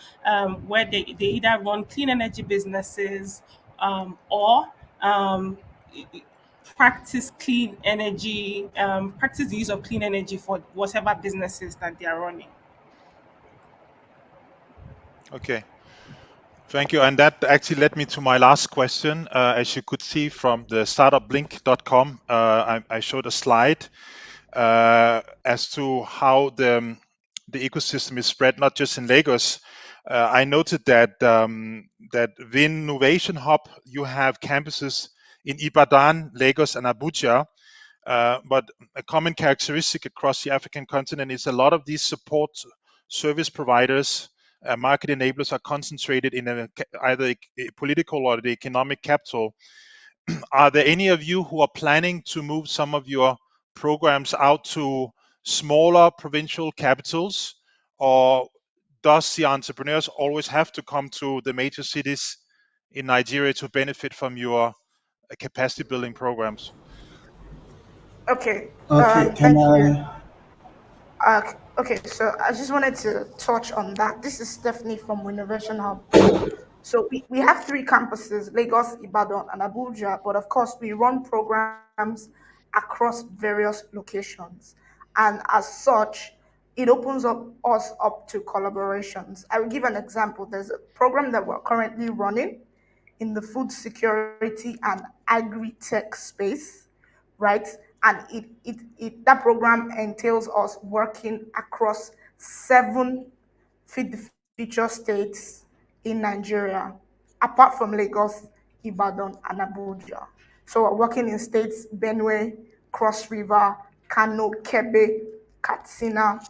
where they either run clean energy businesses, or um, practice clean energy, practice the use of clean energy for whatever businesses that they are running. Okay. Thank you. And that actually led me to my last question. As you could see from the startupblink.com, I showed a slide as to how the ecosystem is spread, not just in Lagos. I noted that that Win Innovation Hub, you have campuses in Ibadan, Lagos, and Abuja. But a common characteristic across the African continent is a lot of these support service providers, market enablers, are concentrated in either a political or the economic capital. are there any of you who are planning to move some of your programs out to smaller provincial capitals, or does the entrepreneurs always have to come to the major cities in Nigeria to benefit from your capacity building programs? Okay, Okay, can thank you. I? Okay, so I just wanted to touch on that. This is Stephanie from Innovation Hub. So we have three campuses, Lagos, Ibadan, and Abuja, but of course we run programs across various locations. And as such, it opens up us up to collaborations. I will give an example. There's a program that we're currently running in the food security and agri-tech space, right? And that program entails us working across 7 feed the future states in Nigeria, apart from Lagos, Ibadan, and Abuja. So we're working in states Benue, Cross River, Kano, Kebe, Katsina,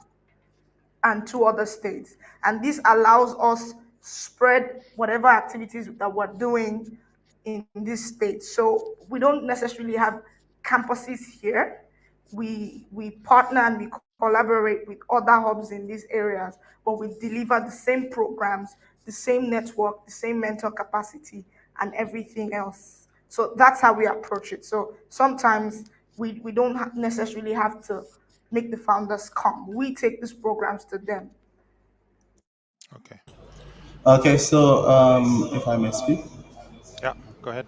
and 2 other states. And this allows us spread whatever activities that we're doing in this state. So we don't necessarily have campuses here. We partner and we collaborate with other hubs in these areas, but we deliver the same programs, the same network, the same mental capacity, and everything else. So that's how we approach it. So sometimes we don't necessarily have to make the founders come. We take these programs to them. Okay. Okay, so if I may speak. Yeah, go ahead.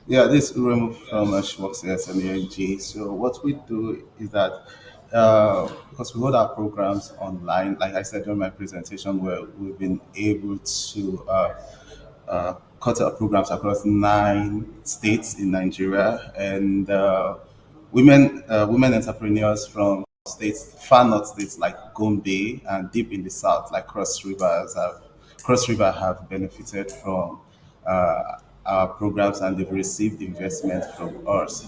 Yeah, this is Uremu from Schwartz SMEs. So what we do is that because we hold our programs online, like I said during my presentation, where we've been able to cut our programs across 9 states in Nigeria, and women entrepreneurs from states, far north states like Gombe and deep in the south like Cross River have benefited from our programs, and they've received investment from us.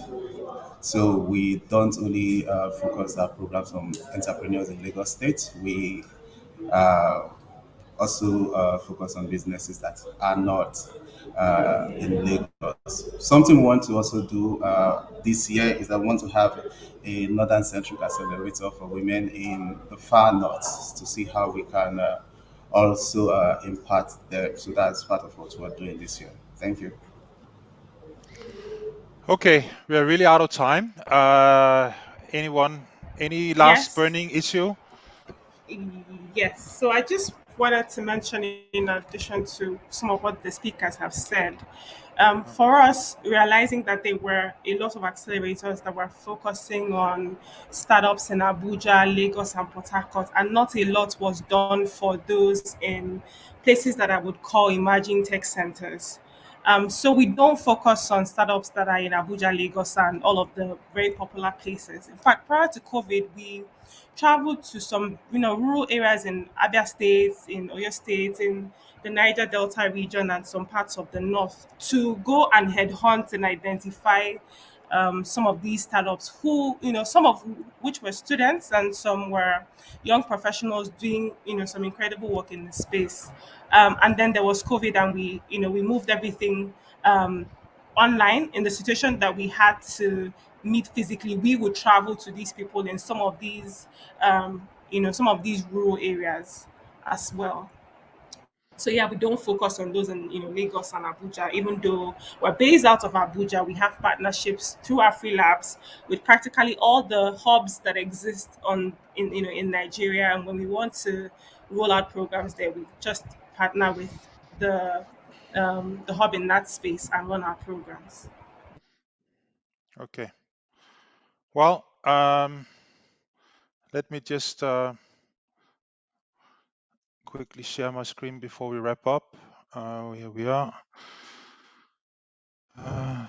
So we don't only focus our programs on entrepreneurs in Lagos State. We uh, also focus on businesses that are not in Lagos. Something we want to also do this year is that we want to have a Northern Centric Accelerator for women in the far north to see how we can also impact them. So that's part of what we're doing this year. Thank you. Okay, we are really out of time. Anyone, any last Yes. burning issue? Yes. So I just wanted to mention, in addition to some of what the speakers have said, for us, realizing that there were a lot of accelerators that were focusing on startups in Abuja, Lagos, and Port Harcourt, and not a lot was done for those in places that I would call emerging tech centers. So we don't focus on startups that are in Abuja, Lagos, and all of the very popular places. In fact, prior to COVID, we traveled to some, rural areas in Abia State, in Oyo State, in the Niger Delta region, and some parts of the north to go and headhunt and identify some of these startups who, some of which were students and some were young professionals doing, some incredible work in the space. And then there was COVID, and we moved everything um, online. In the situation that we had to meet physically, we would travel to these people in some of these rural areas as well. So yeah, we don't focus on those in Lagos and Abuja. Even though we're based out of Abuja, we have partnerships through our free labs with practically all the hubs that exist in Nigeria. And when we want to roll out programs there, we just partner with the the hub in that space and run our programs. Okay. Well, let me just quickly share my screen before we wrap up. Here we are.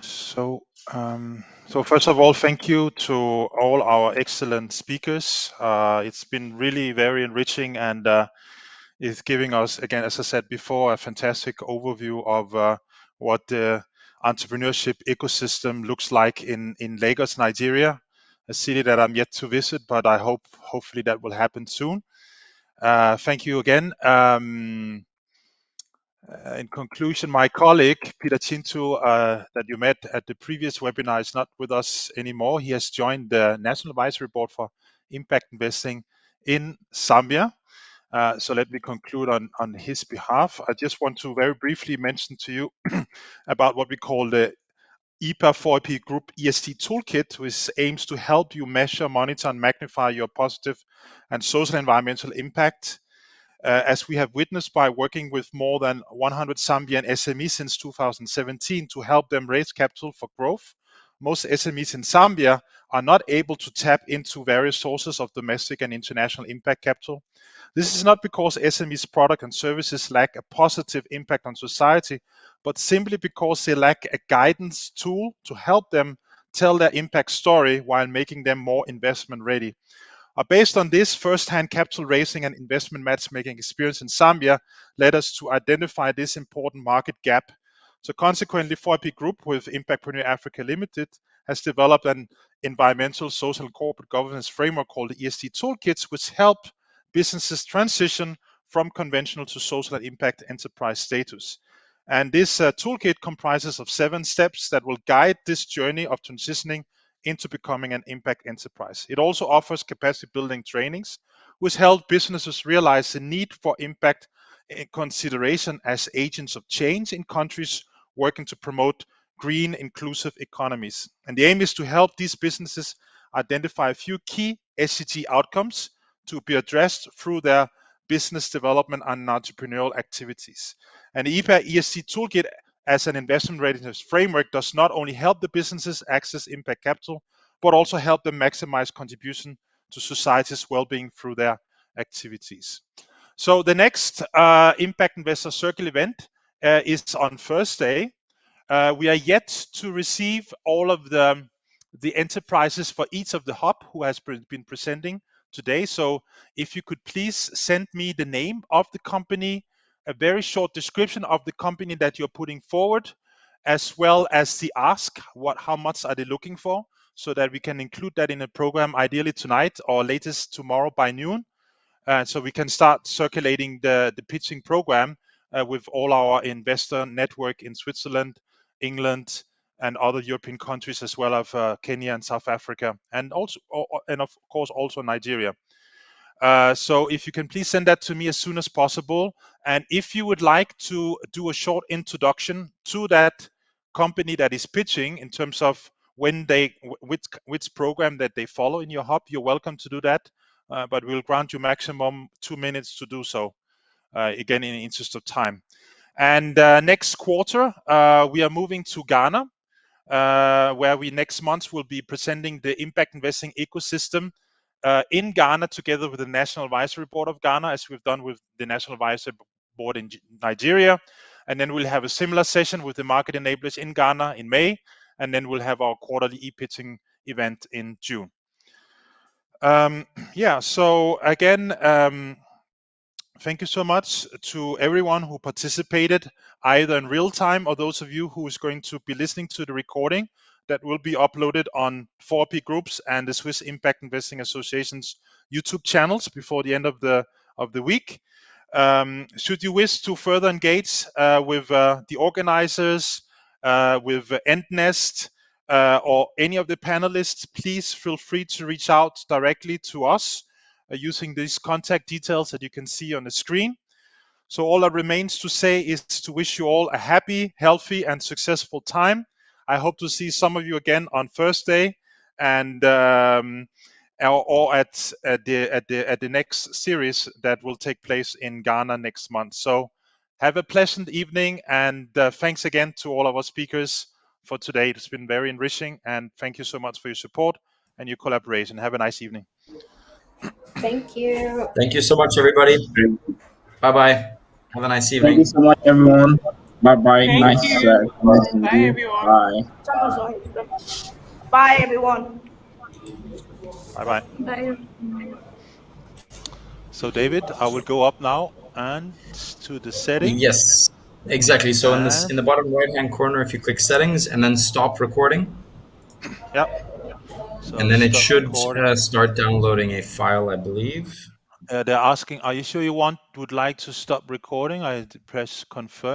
So first of all, thank you to all our excellent speakers. It's been really very enriching, and it's giving us, again, as I said before, a fantastic overview of what the entrepreneurship ecosystem looks like in Lagos, Nigeria, a city that I'm yet to visit, but I hope hopefully that will happen soon. Thank you again. In conclusion, my colleague, Peter Chintu, that you met at the previous webinar, is not with us anymore. He has joined the National Advisory Board for Impact Investing in Zambia. So let me conclude on his behalf. I just want to very briefly mention to you about what we call the SIIA-4IP Group ESG Toolkit, which aims to help you measure, monitor, and magnify your positive and social environmental impact. As we have witnessed by working with more than 100 Zambian SMEs since 2017 to help them raise capital for growth, most SMEs in Zambia are not able to tap into various sources of domestic and international impact capital. This is not because SMEs' product and services lack a positive impact on society, but simply because they lack a guidance tool to help them tell their impact story while making them more investment ready. Based on this first-hand capital raising and investment matchmaking experience in Zambia led us to identify this important market gap. So consequently, 4IP Group with Impactpreneur Africa Limited has developed an environmental, social, and corporate governance framework called the ESG Toolkits, which help businesses transition from conventional to social and impact enterprise status. And this toolkit comprises of 7 steps that will guide this journey of transitioning into becoming an impact enterprise. It also offers capacity building trainings, which help businesses realize the need for impact consideration as agents of change in countries working to promote green, inclusive economies. And the aim is to help these businesses identify a few key SDG outcomes to be addressed through their business development and entrepreneurial activities. And the IPA ESG Toolkit as an investment readiness framework does not only help the businesses access impact capital, but also help them maximize contribution to society's well-being through their activities. So the next Impact Investor Circle event is on Thursday. We are yet to receive all of the enterprises for each of the hub who has been presenting today. So if you could please send me the name of the company, a very short description of the company that you're putting forward, as well as the ask, how much are they looking for, so that we can include that in a program ideally tonight or latest tomorrow by noon. So we can start circulating the pitching program with all our investor network in Switzerland, England, and other European countries, as well as Kenya and South Africa, and also, and of course, also Nigeria. So if you can please send that to me as soon as possible. And if you would like to do a short introduction to that company that is pitching in terms of when which program that they follow in your hub, you're welcome to do that. But we'll grant you maximum 2 minutes to do so, again, in the interest of time. And next quarter, we are moving to Ghana, where we next month will be presenting the impact investing ecosystem in Ghana together with the National Advisory Board of Ghana, as we've done with the National Advisory Board in Nigeria. And then we'll have a similar session with the market enablers in Ghana in May. And then we'll have our quarterly e-pitching event in June. Yeah, so again, thank you so much to everyone who participated either in real time or those of you who is going to be listening to the recording that will be uploaded on 4IP Groups and the Swiss Impact Investing Association's YouTube channels before the end of the week. Should you wish to further engage with the organizers, with Entnest, or any of the panelists, please feel free to reach out directly to us using these contact details that you can see on the screen. So all that remains to say is to wish you all a happy, healthy, and successful time. I hope to see some of you again on Thursday, and or at the next series that will take place in Ghana next month. So have a pleasant evening, and thanks again to all of our speakers for today. It's been very enriching, and thank you so much for your support and your collaboration. Have a nice evening. Thank you. Thank you so much, everybody. Bye-bye. Have a nice evening. Thank you so much, everyone. Bye-bye. Thank Nice you. connecting Bye, you. everyone. Bye. Bye, everyone. Bye-bye. Bye. So David, I will go up now and to the settings. Yes, exactly. So in And in the bottom right-hand corner, if you click settings and then stop recording. Yep. So and then it stop should recording. start downloading a file, I believe. They're asking, are you sure you would like to stop recording? I press confirm.